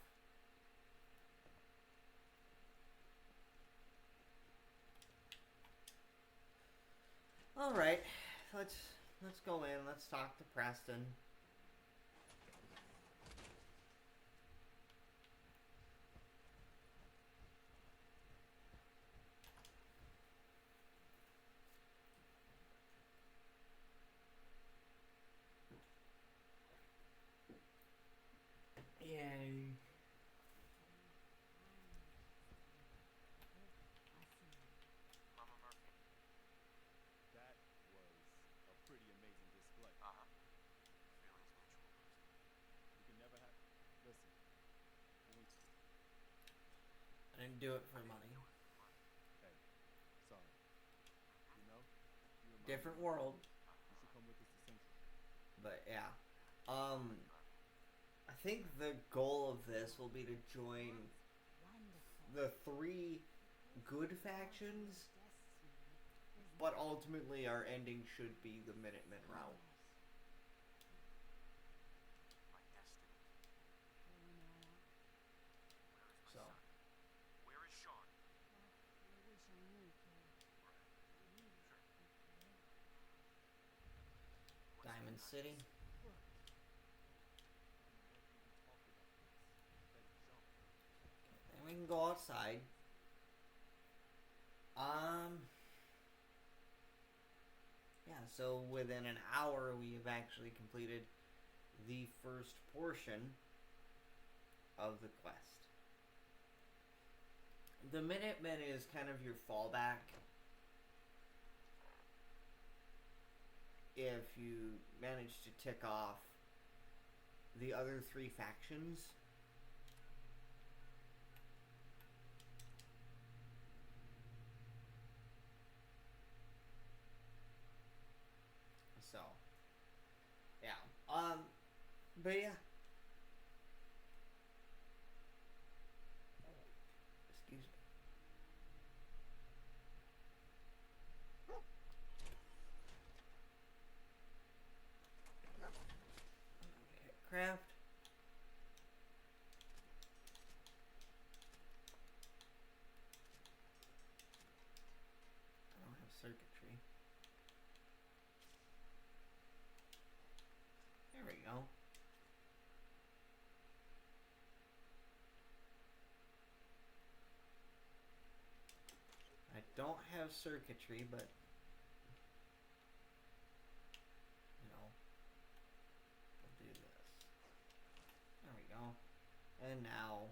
Alright, let's go in, let's talk to Preston. Yay. Mama Murphy. That was a pretty amazing display. Uh-huh. Feelings mutual, Preston. You can never have. Listen. Only. I didn't do it for money. Hey, sorry. You know? You remind Different me. world, You should come with us to Central. but yeah. I think the goal of this will be to join the 3 good factions, but ultimately our ending should be the Minutemen route. My destiny. I really care. Really, Sure. I care. What's Diamond the City. Right. Why don't we talk about this? Then jump. And we can go outside. Yeah, so within an hour we have actually completed the first portion of the quest. The Minutemen is kind of your fallback if you manage to tick off the other three factions. So, yeah. But yeah. Excuse me. Craft. I don't have circuitry. There we go. I don't have circuitry, but you know, we'll do this. There we go. And now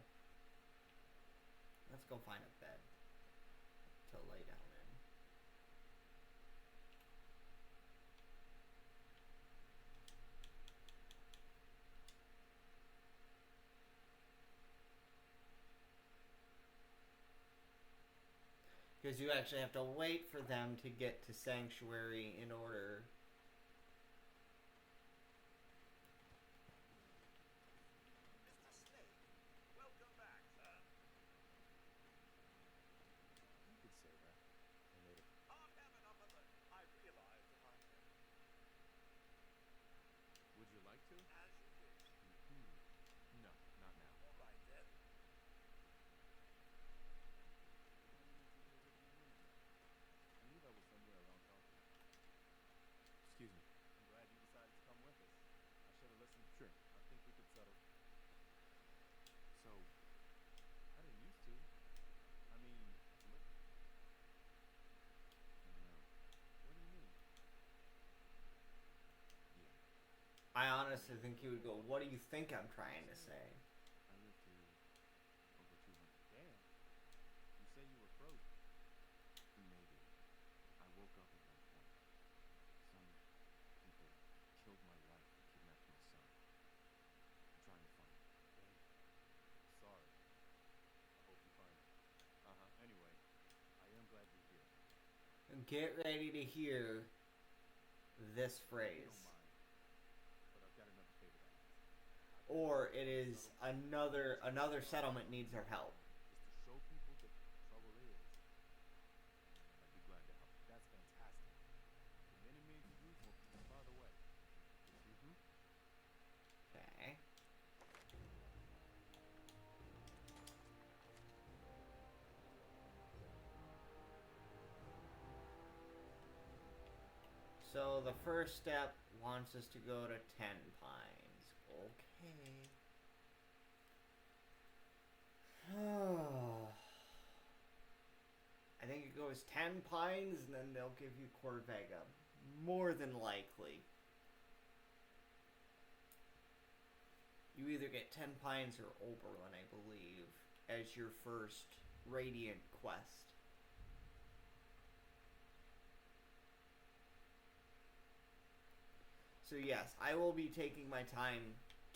let's go find a bed to lay down in. Because you actually have to wait for them to get to Sanctuary in order. Mr. Snake, welcome back, sir. You could say that. I made it. Can't have enough of it. I realize if I can. Would you like to? As you wish. No, not now. All right, then. Why didn't you go with me anyway? I knew that was somewhere around Calgary. Excuse me. I'm glad you decided to come with us. I should have listened. Sure. I think we could settle. So, I didn't used to. I mean, look. No. What do you mean? Yeah. I honestly think you would go, what do you think I'm trying to say? I lived to over 200. Damn. You say you were frozen. Maybe. I woke up at one point. Some people killed my wife and kidnapped my son. I'm trying to find him. Damn. Sorry. I hope you find him. Anyway, I am glad you're here. Get ready to hear this If you phrase. don't mind, but I've got another favor to ask. Or it is another settlement needs our help. Just to show people that trouble is. I'd be glad to help. That's fantastic. The Minutemen group will be far away. Okay. So the first step wants us to go to 10 Pines. Okay. I think it goes 10 Pines and then they'll give you Corvega. More than likely. You either get 10 Pines or Oberlin, I believe, as your first Radiant quest. So yes, I will be taking my time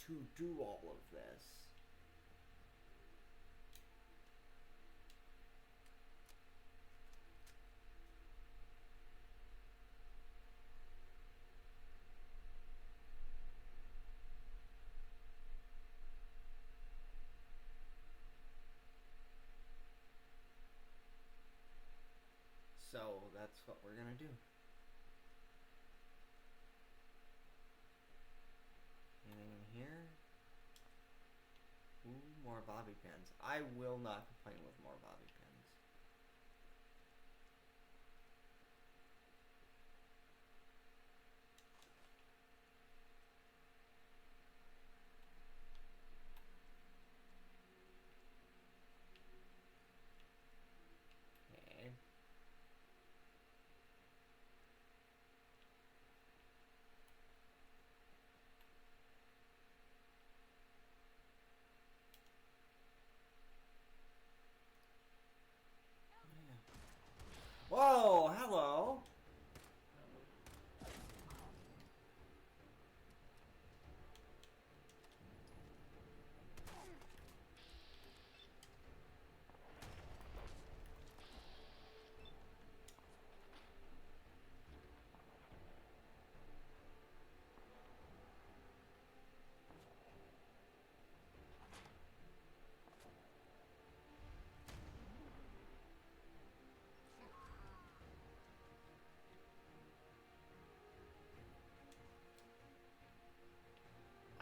to do all of this. So that's what we're gonna do. Anything in here? Ooh, more bobby pins. I will not complain with more bobby pins.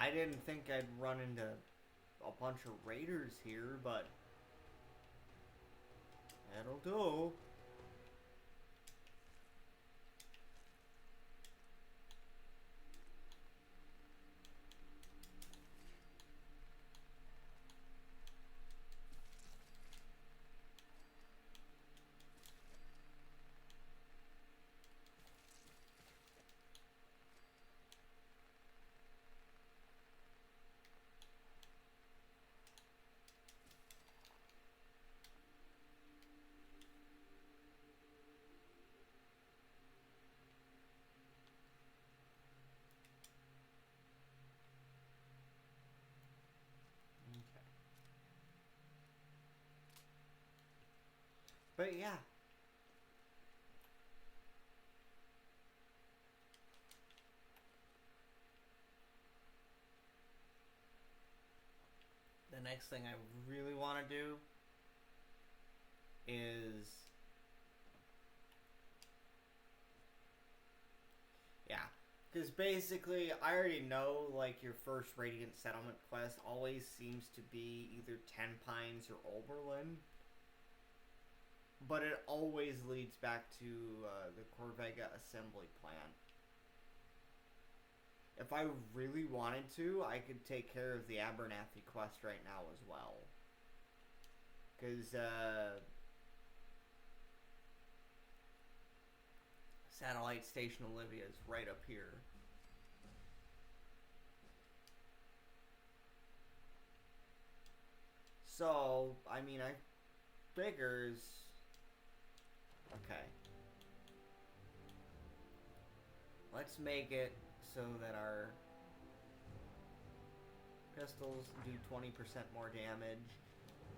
I didn't think I'd run into a bunch of raiders here, but that'll do. But yeah. The next thing I really want to do is... Yeah. Because basically, I already know, like, your first Radiant Settlement quest always seems to be either Ten Pines or Oberlin. But it always leads back to the Corvega assembly plant. If I really wanted to, I could take care of the Abernathy quest right now as well. Because, Satellite Station Olivia is right up here. So, I mean, I figures... Okay. Let's make it so that our pistols do 20% more damage.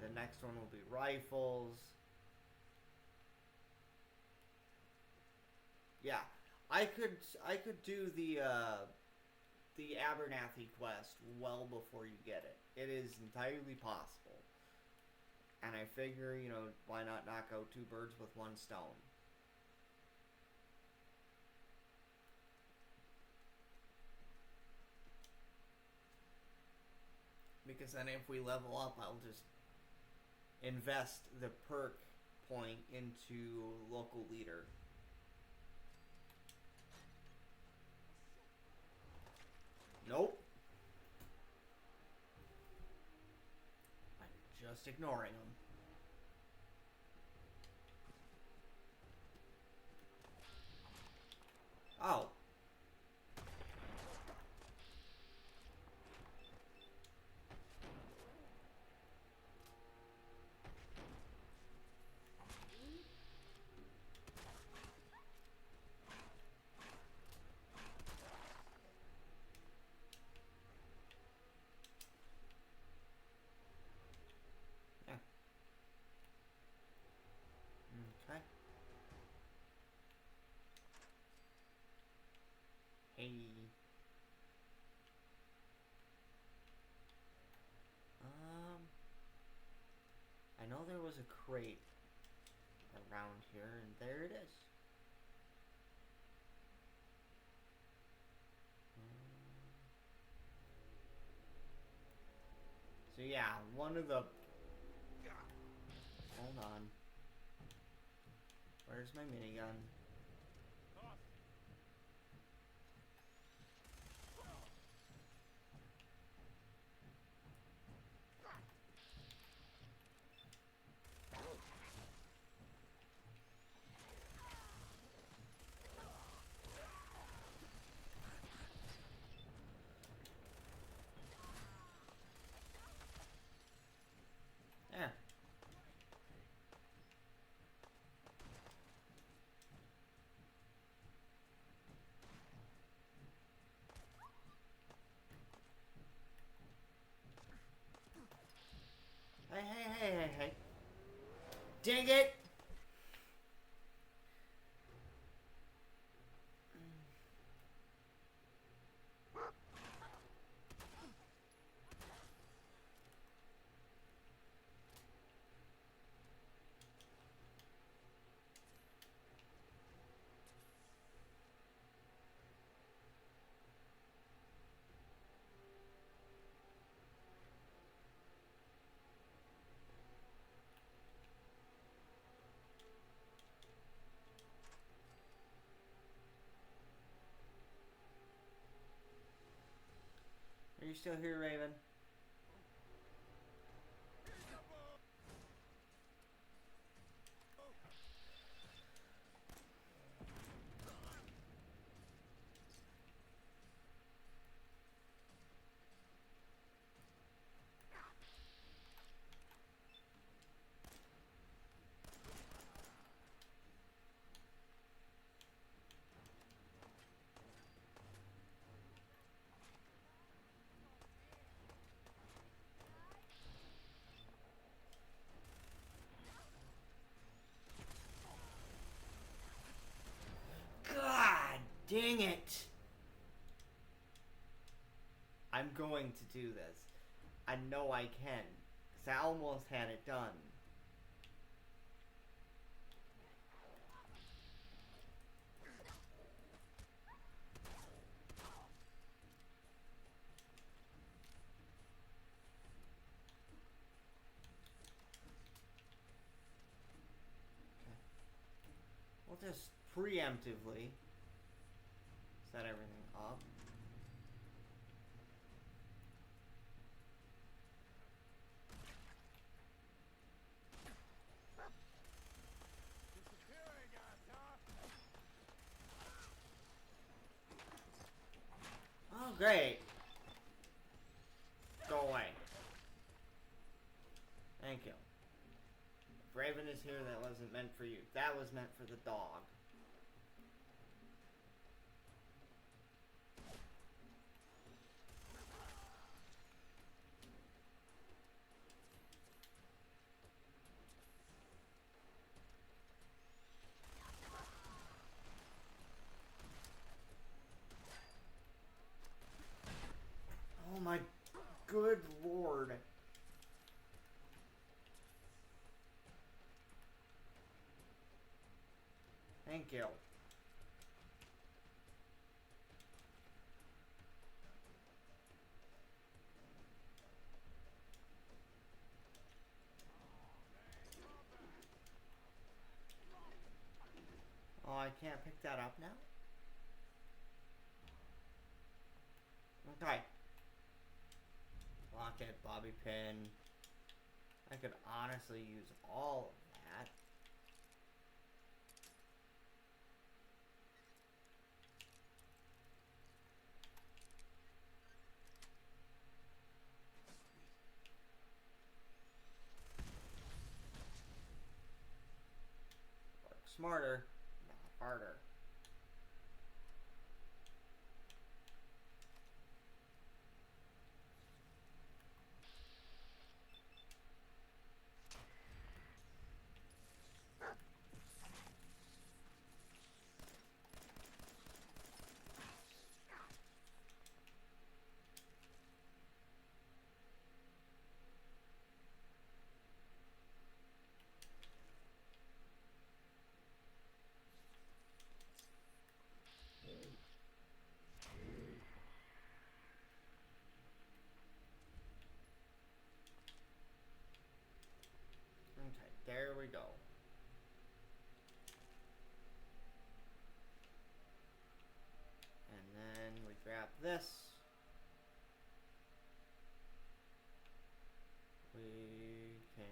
The next one will be rifles. Yeah, I could do the Abernathy quest well before you get it. It is entirely possible. And I figure, you know, why not knock out two birds with one stone? Because then if we level up, I'll just invest the perk point into local leader. Nope. I'm just ignoring them. Oh. Yeah. Okay. Hey. I know there was a crate around here, and there it is. So yeah, one of the... Hold on. Where's my minigun? There. Hey. Dang it! still here, Raven? God dang it! I'm going to do this. I know I can. Because I almost had it done. We'll just preemptively set everything up. Disappearing us, huh? Oh, great. Go away. Thank you. If Raven is here, that wasn't meant for you. That was meant for the dog. Oh my good lord. Thank you. Oh, I can't pick that up now? Okay. Locket, bobby pin. I could honestly use all of that. Work smarter, not harder. Okay, there we go. And then we grab this. We can...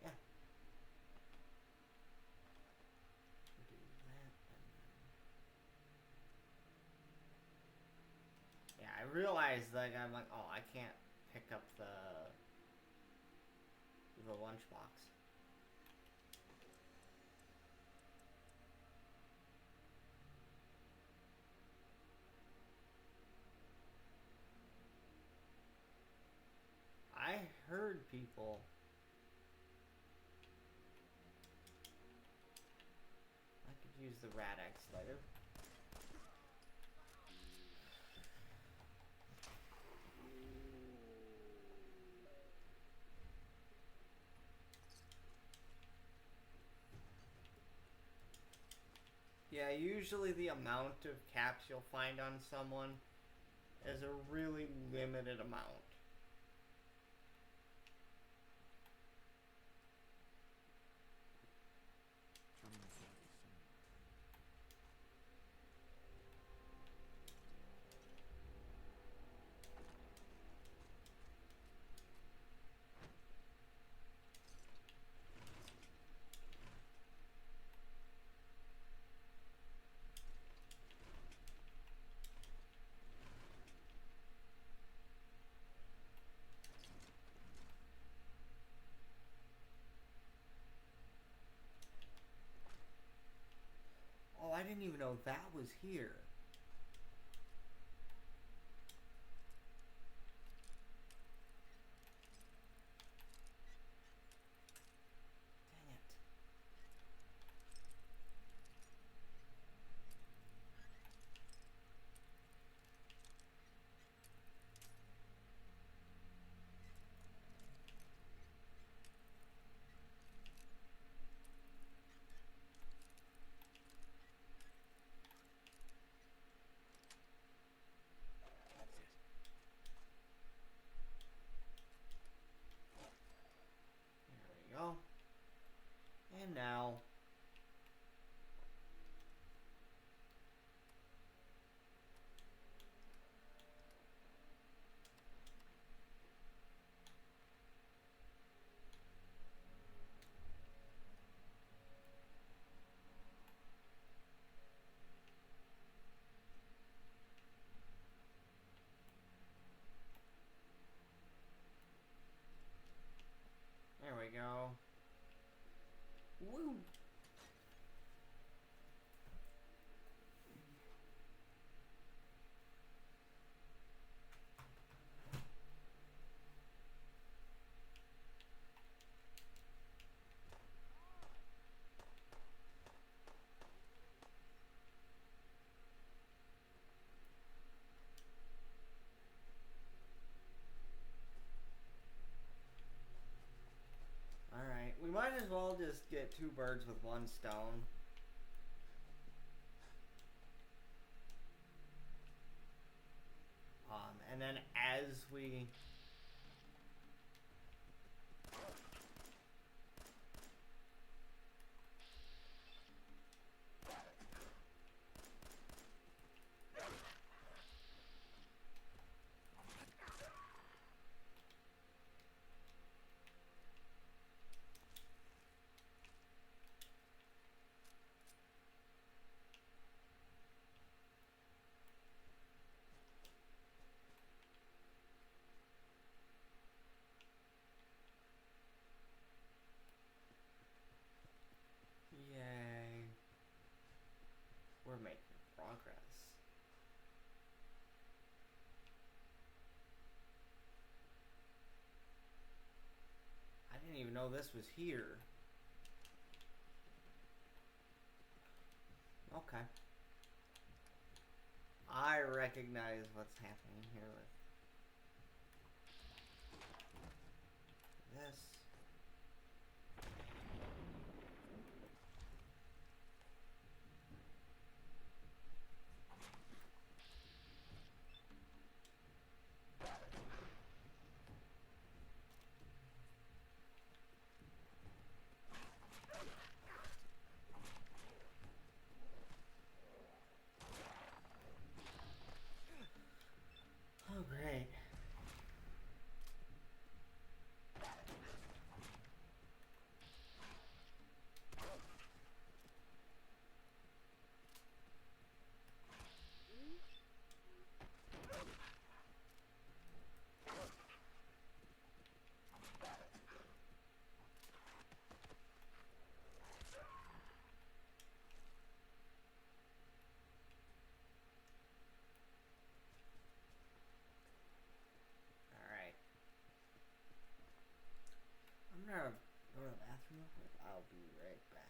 Yeah. Do that and then... Yeah, I realized, like, I'm like, oh, I can't pick up the lunchbox. I heard people. I could use the Rad-X later. Yeah, usually the amount of caps you'll find on someone is a really limited amount. didn't even know that was here. Dang it. That's it. There we go. And now... There we go. Woo! Alright, we might as well just get two birds with one stone. And then as we... Yay. We're making progress. I didn't even know this was here. Okay. I recognize what's happening here with this. Oh, great. Alright. I'm gonna go to the bathroom real quick. I'll be right back.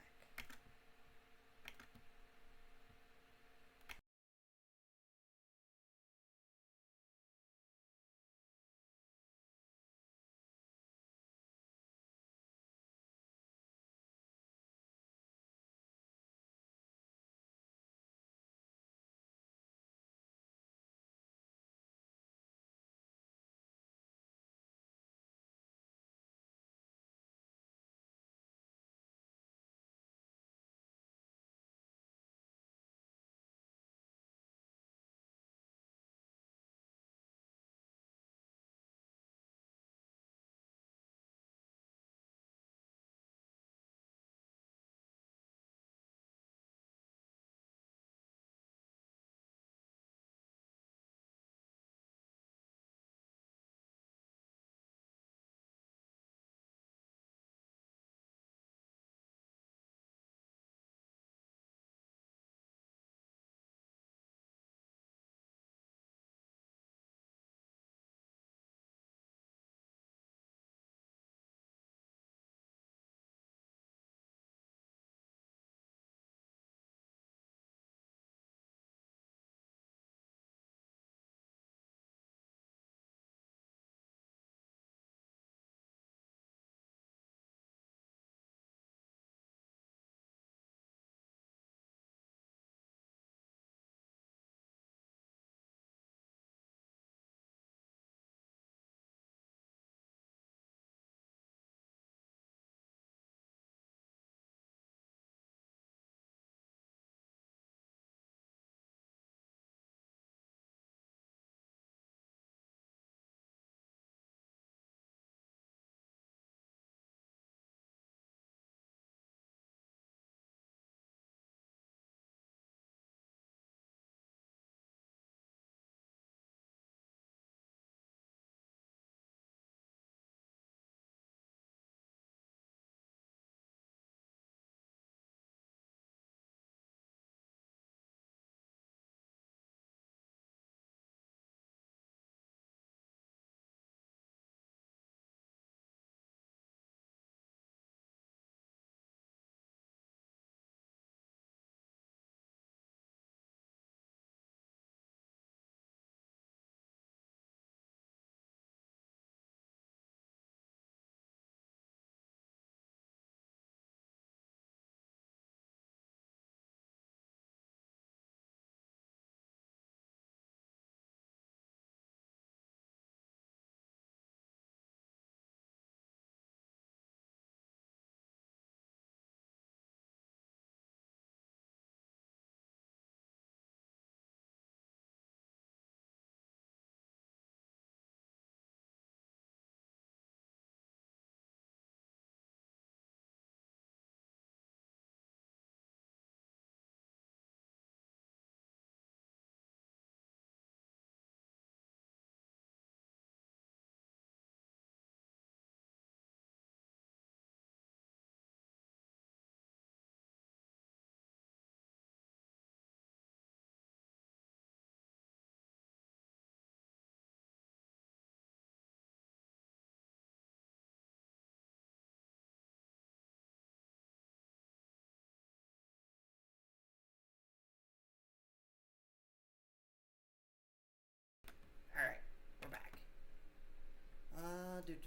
Seems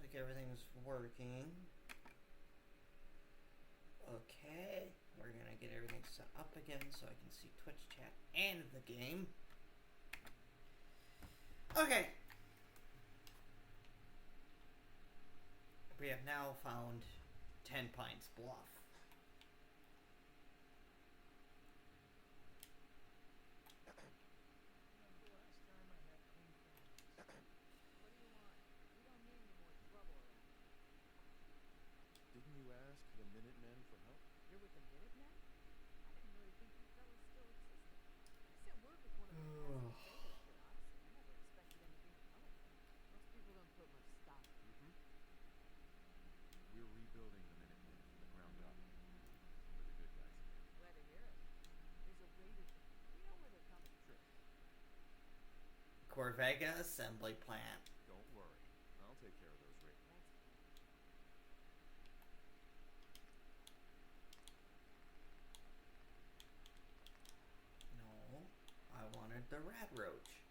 like everything's working. Okay, we're gonna get everything set up again so I can see Twitch chat and the game. Okay. We have now found 10 Pines Bluff. Remember last time I had clean fingers? What do you want? We don't need any more trouble around here. Didn't you ask the Minutemen for help? You're with the Minutemen? I didn't really think you fellas still existed. I sent word with one of the guys in the trailer, but honestly, I never expected anything to come of it. Most people don't put much stock in it. We're rebuilding the Minutemen from the ground up. We're the good guys again. Glad to hear it. There's a raider here. We know where they're coming from. Sure. Corvega Assembly Plant. Don't worry. I'll take care of those raiders. Thanks, Clint. No, I wanted the rat roach.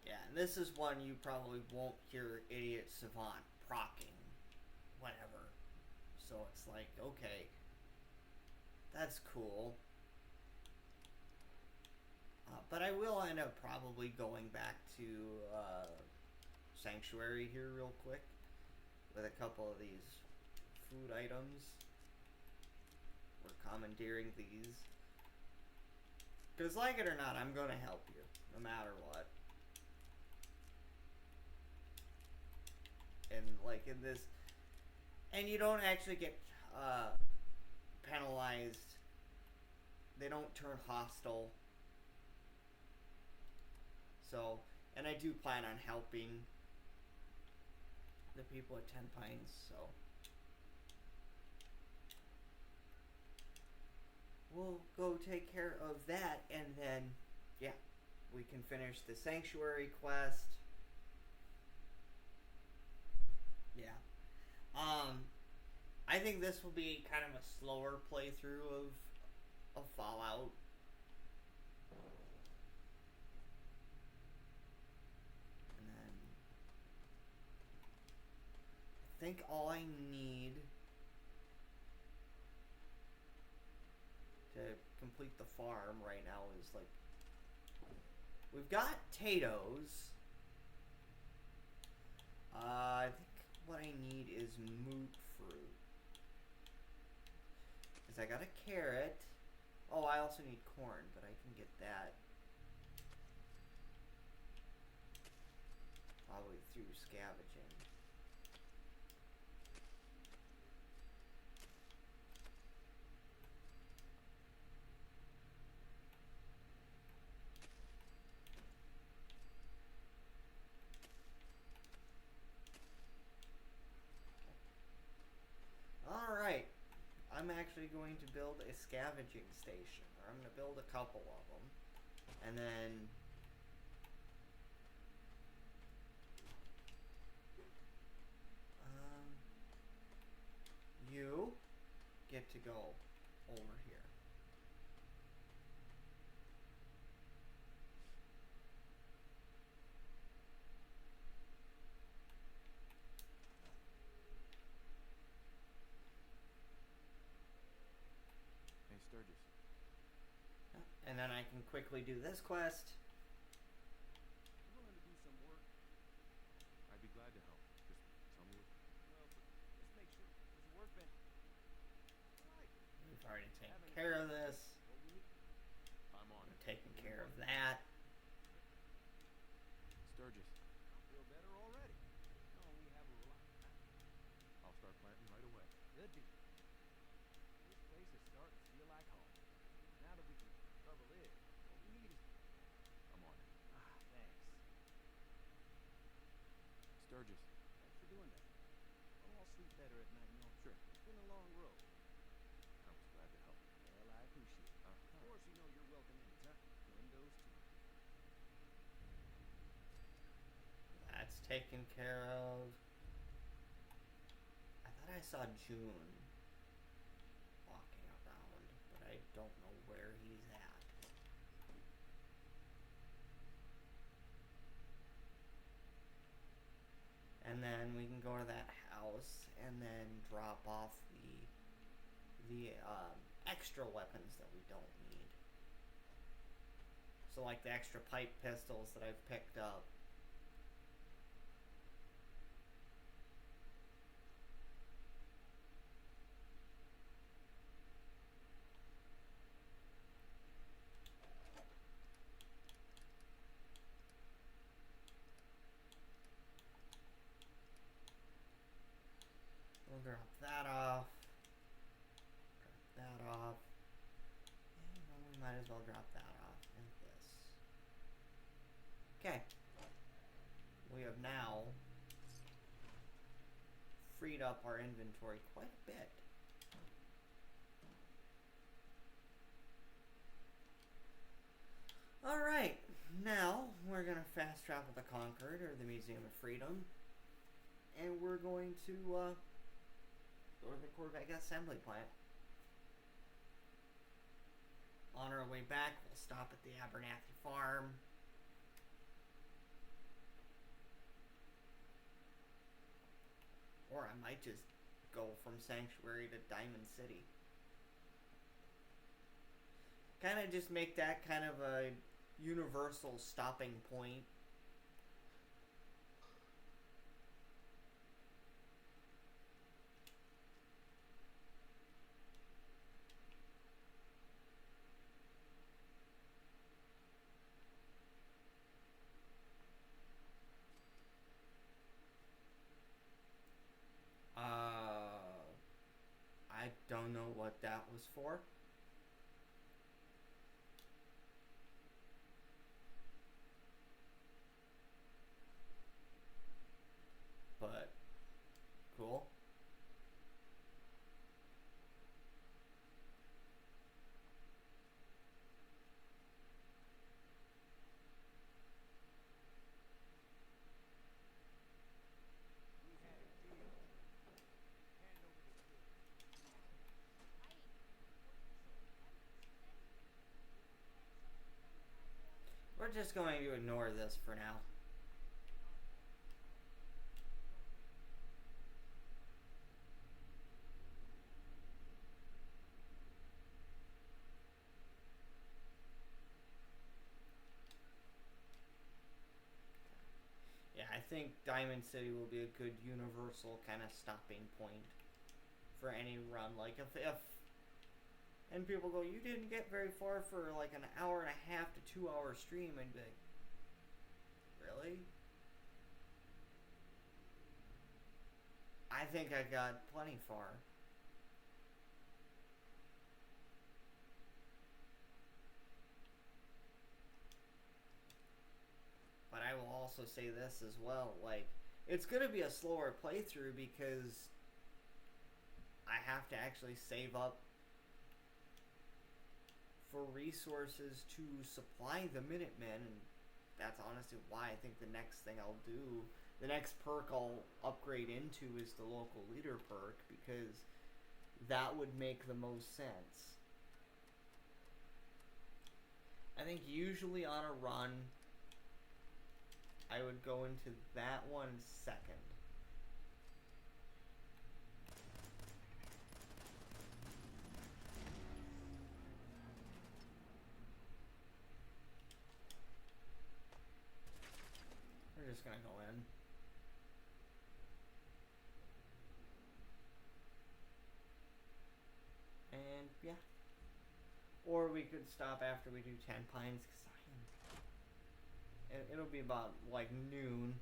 Yeah, and this is one you probably won't hear Idiot Savant procking whenever. So it's like, okay, that's cool. But I will end up probably going back to Sanctuary here real quick with a couple of these food items. We're commandeering these. Because like it or not, I'm going to help you, no matter what. And like in this, and you don't actually get penalized. They don't turn hostile. So, and I do plan on helping the people at 10 Pines, so we'll go take care of that, and then, yeah, we can finish the Sanctuary quest. Yeah. I think this will be kind of a slower playthrough of Fallout. And then I think all I need to complete the farm right now is like, we've got potatoes. I think what I need is moot fruit. Because I got a carrot. Oh, I also need corn, but I can get that probably through scavenging. Alright, I'm actually going to build a scavenging station, or I'm going to build a couple of them, and then you get to go over here. Hey, Sturgis. And then I can quickly do this quest. You willing to do some work? I'd be glad to help. Just tell me what... Well, let's make sure. There's a workbench. Right. We've already taken care of this. What we need. I'm on it. Taking care of that. Sturgis. I feel better already. No, we have a lot. I'll start planting right away. Good deal. This place is starting to feel like home. Now that we can cover it, what we need is... I'm on it. Ah, thanks. Sturgis. Thanks for doing that. I'll sleep better at night, you know. Sure. It's been a long road. I was glad to help. Well, I appreciate it. Of course, you know you're welcome anytime. Windows too. That's taken care of. I thought I I saw June walking around, but I don't know where he's at. And then we can go to that house and then drop off the extra weapons that we don't need. So like the extra pipe pistols that I've picked up. We'll drop that off. Drop that off. And well, we might as well drop that off and this. Okay. We have now freed up our inventory quite a bit. Alright, now we're going to fast travel to Concord, or the Museum of Freedom, and we're going to go to the Corvette assembly plant. On our way back, we'll stop at the Abernathy farm. Or I might just go from Sanctuary to Diamond City. Kind of just make that kind of a universal stopping point. I don't know what that was for. But cool. We had a deal. Hand over the goods. We're just going to ignore this for now. Yeah, I think Diamond City will be a good universal kind of stopping point for any run. Like if and people go, you didn't get very far for like an hour and a half to 2 hour stream, I'd be like, really? I think I got plenty far. But I will also say this as well, like, it's going to be a slower playthrough because I have to actually save up for resources to supply the Minutemen, and that's honestly why I think the next thing I'll do, the next perk I'll upgrade into is the local leader perk, because that would make the most sense. I think usually on a run, I would go into that one second. We're just gonna go in. And yeah. Or we could stop after we do 10 Pines, because it'll be about like noon.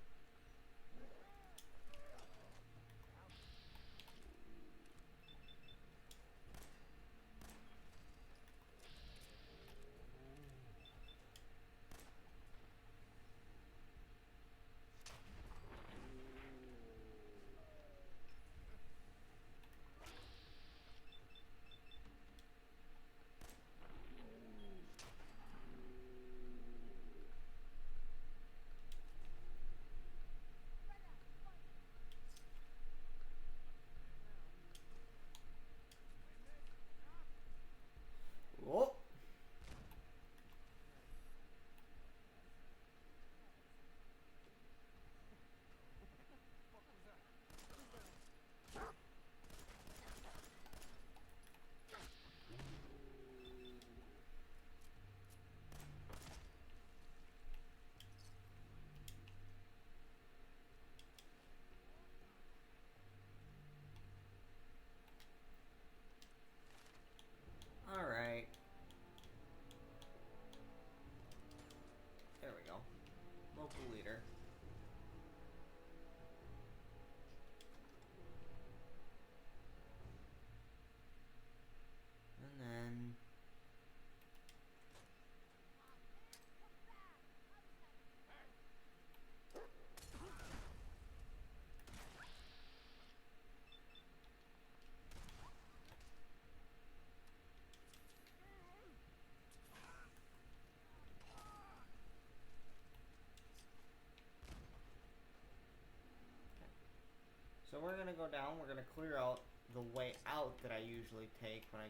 go down. We're gonna clear out the way out that I usually take when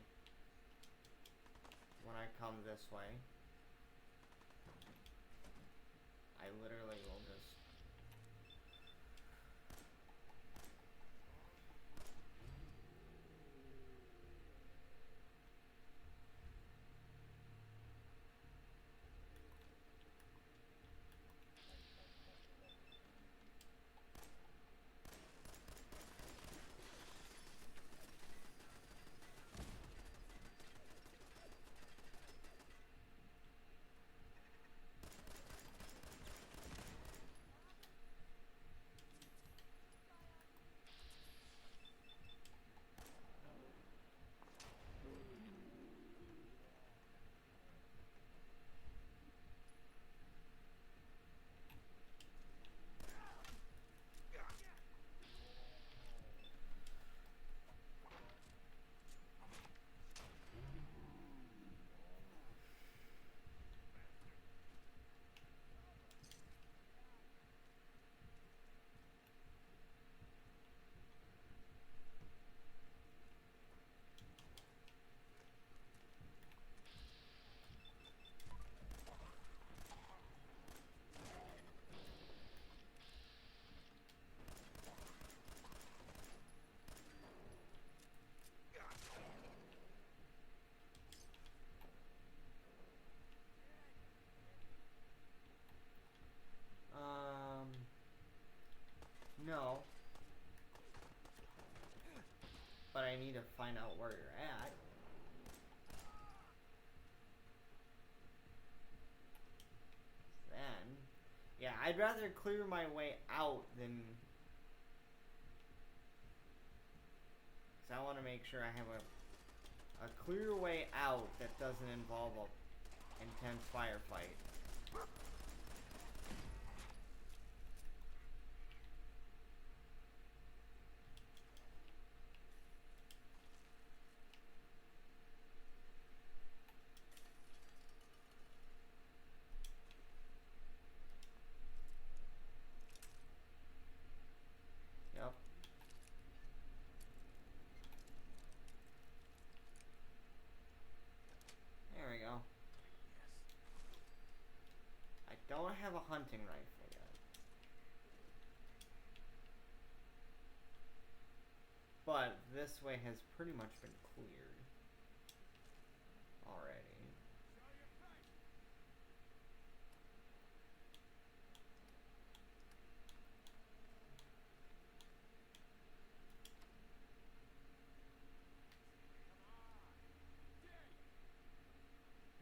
I come this way. I literally will just... No. But I need to find out where you're at. Then, yeah, I'd rather clear my way out than... Because I want to make sure I have a clear way out that doesn't involve a intense firefight. Yep. There we go. I don't have a hunting rifle yet. But this way has pretty much been cleared already.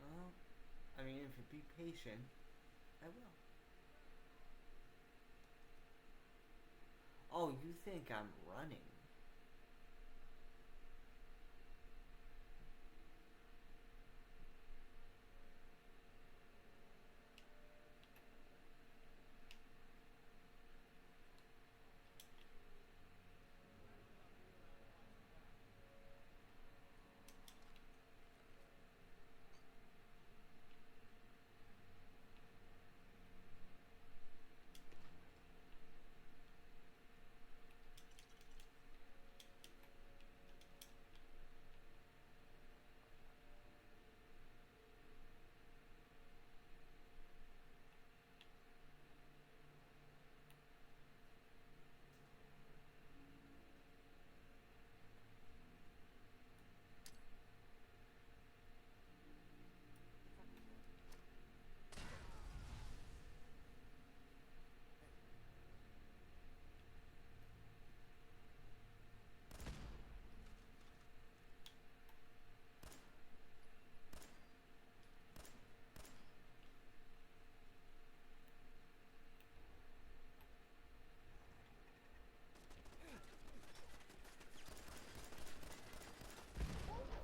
Well, I mean, if you be patient, I will. Oh, you think I'm running?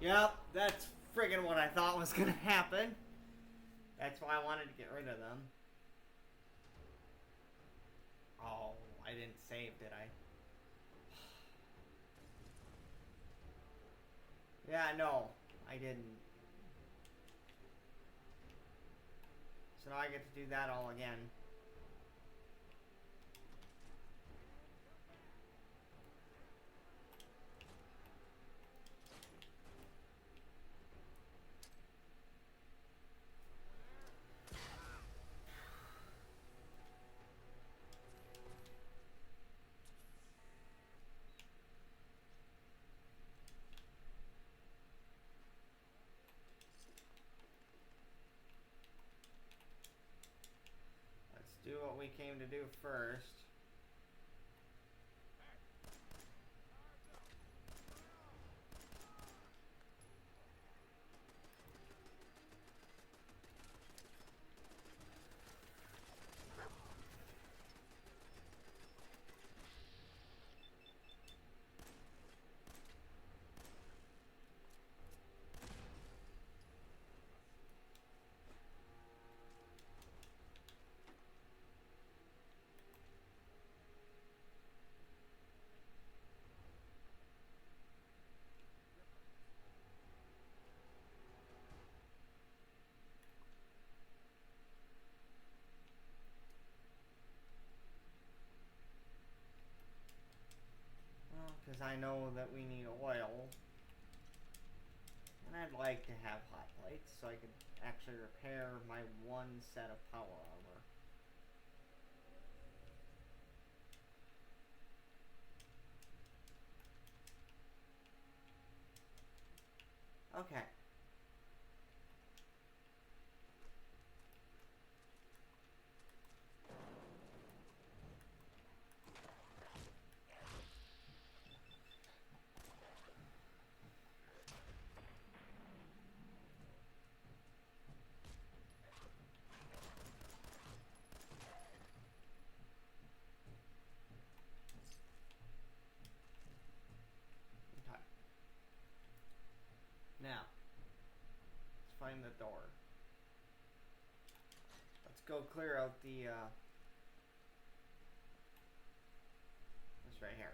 Yep, that's friggin' what I thought was gonna happen. That's why I wanted to get rid of them. Oh, I didn't save, did I? Yeah, no, I didn't. So now I get to do that all again. we came to do first. Because I know that we need oil. And I'd like to have hot plates so I could actually repair my one set of power armor. Okay. Okay. Now, let's find the door. Let's go clear out the, this right here.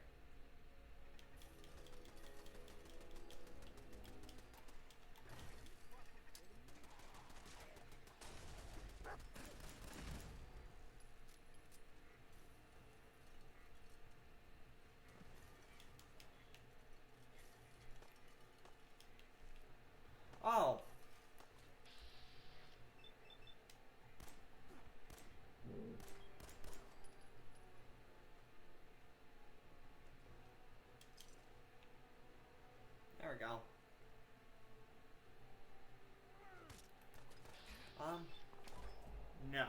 Oh! There we go. No.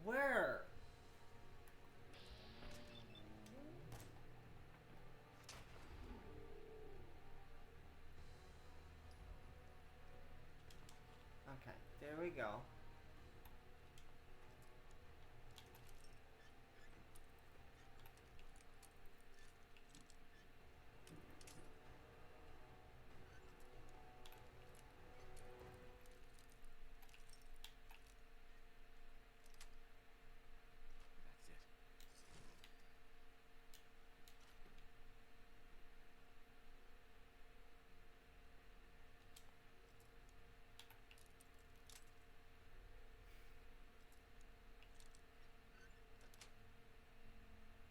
Where? Okay, there we go. That's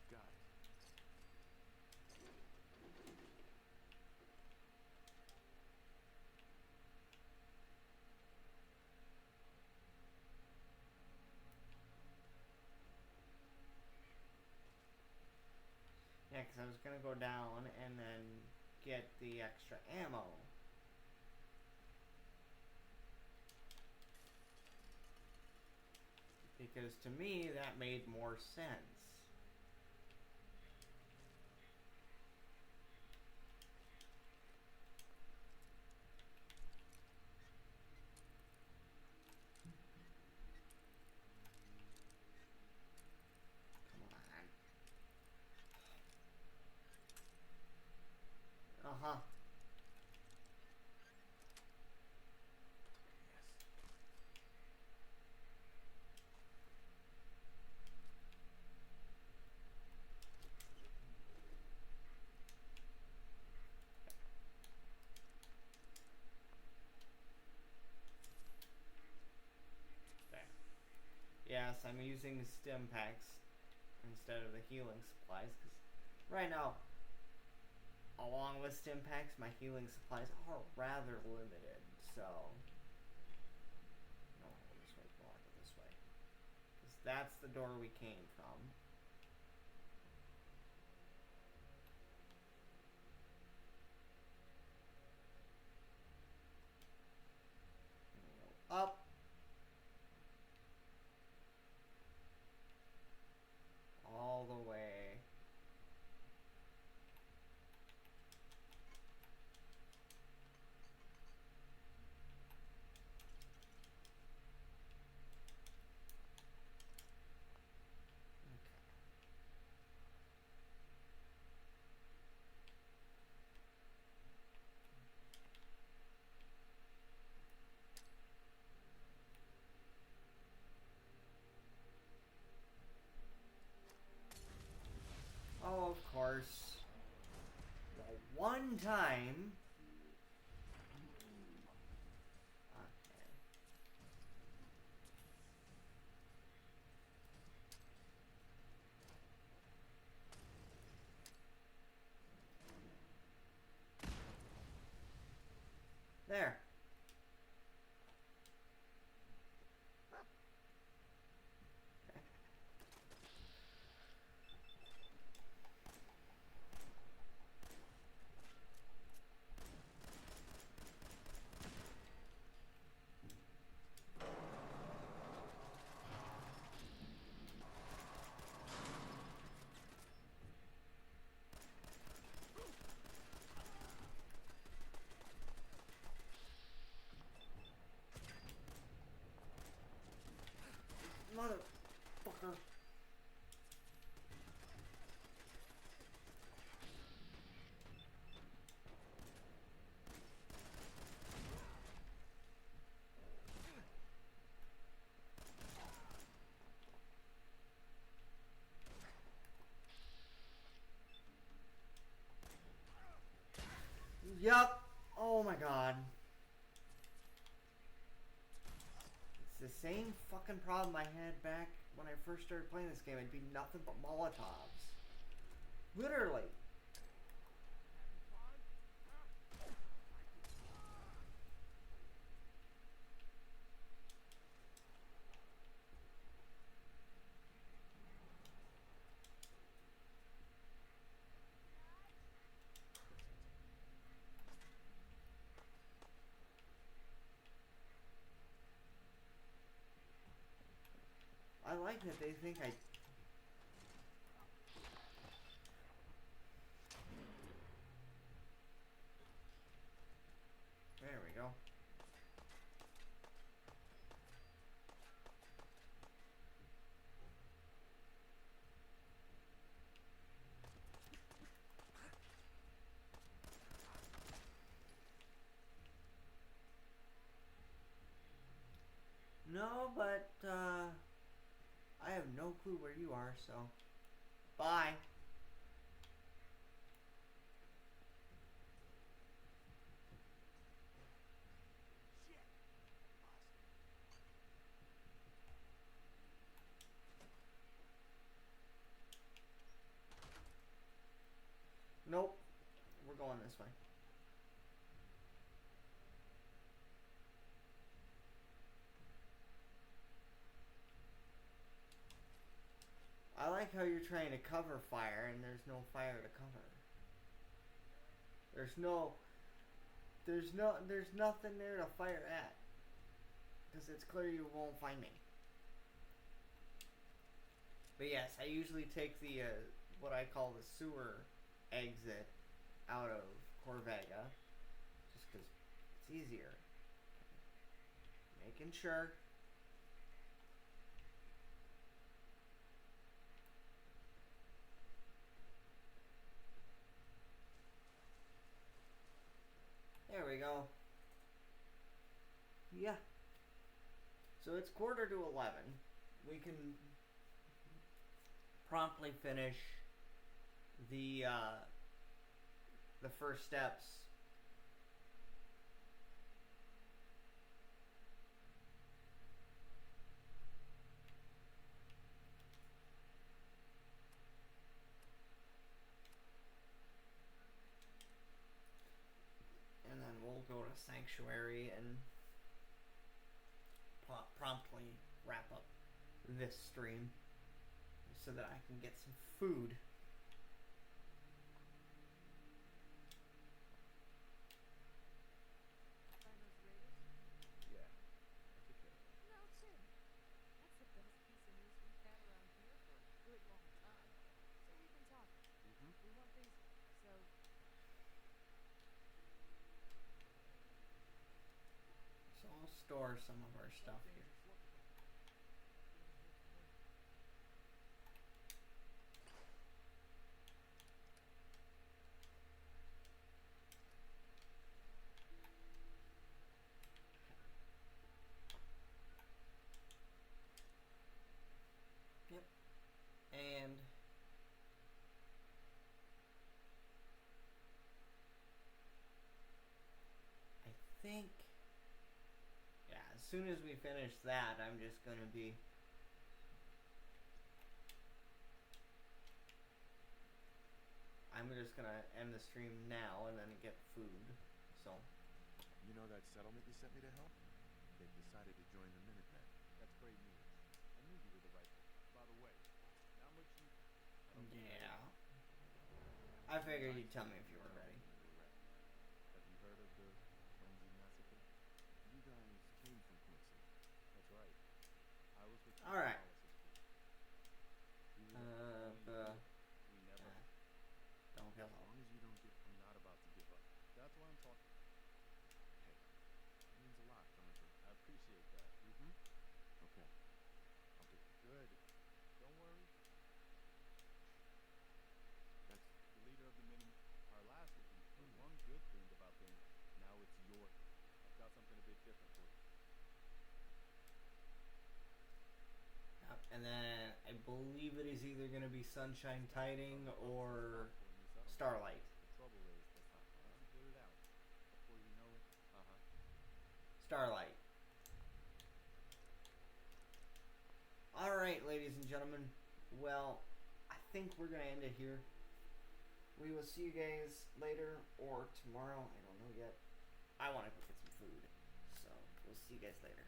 it. Got it. Yeah, because I was going to go down and then get the extra ammo. Because to me, that made more sense. Come on. Uh-huh. Yes. There. Yes, I'm using the stim packs instead of the healing supplies. Because right now, along with stim packs, my healing supplies are rather limited. So, no, I'll go this way. Go on, go this way. Because that's the door we came from. of course, the one time. Okay. There. Motherfucker. Yup. Oh my god. It's the same fucking problem I had back when I first started playing this game. It'd be nothing but Molotovs. Literally. Having fun? Huh? I like that they think I... There we go. No, but, I have no clue where you are, so... Bye. Shit! Nope. We're going this way. I like how you're trying to cover fire and there's no fire to cover. There's nothing there to fire at. Because it's clear you won't find me. But yes, I usually take the, what I call the sewer exit out of Corvega. Just because it's easier. Making sure. There we go. Yeah. So it's 10:45. We can promptly finish the first steps. And then we'll go to Sanctuary and promptly wrap up this stream so that I can get some food. Find those raiders? Yeah, I took care of it. No, Tim. That's the best piece of news we've had around here for a good long time. So we've been talking. Mm-hmm. We want these, so So I'll store some of our stuff here. Dangerous looking. Yep. And soon as we finish that, I'm just gonna be... I'm just gonna end the stream now and then get food. So, You know that settlement you sent me to help? They've decided to join the Minutemen. That's great news. I knew you were the right. By the way, now much you. I don't think yeah. I figured you'd tell me if you were ready. Have you heard of the Frenzy Massacre? You guys came from Quincy. That's right. I was with All right. We were we never. Don't kill As her. long as you don't get... I'm not about to give up. That's why I'm talking. Hey, it means a lot coming from... I appreciate that. Mm-hmm. Okay. I'll do it. Good. Don't worry. That's... The leader of the Minutemen. Our last was one good thing about things. Now it's your. I've got something a bit different for you. Yep, and then I believe it is either going to be Sunshine Tiding or Starlight. The trouble is that once you put it out, before you know it, Starlight. Alright, ladies and gentlemen. Well, I think we're going to end it here. We will see you guys later or tomorrow. I don't know yet. I want to go get some food. So, we'll see you guys later.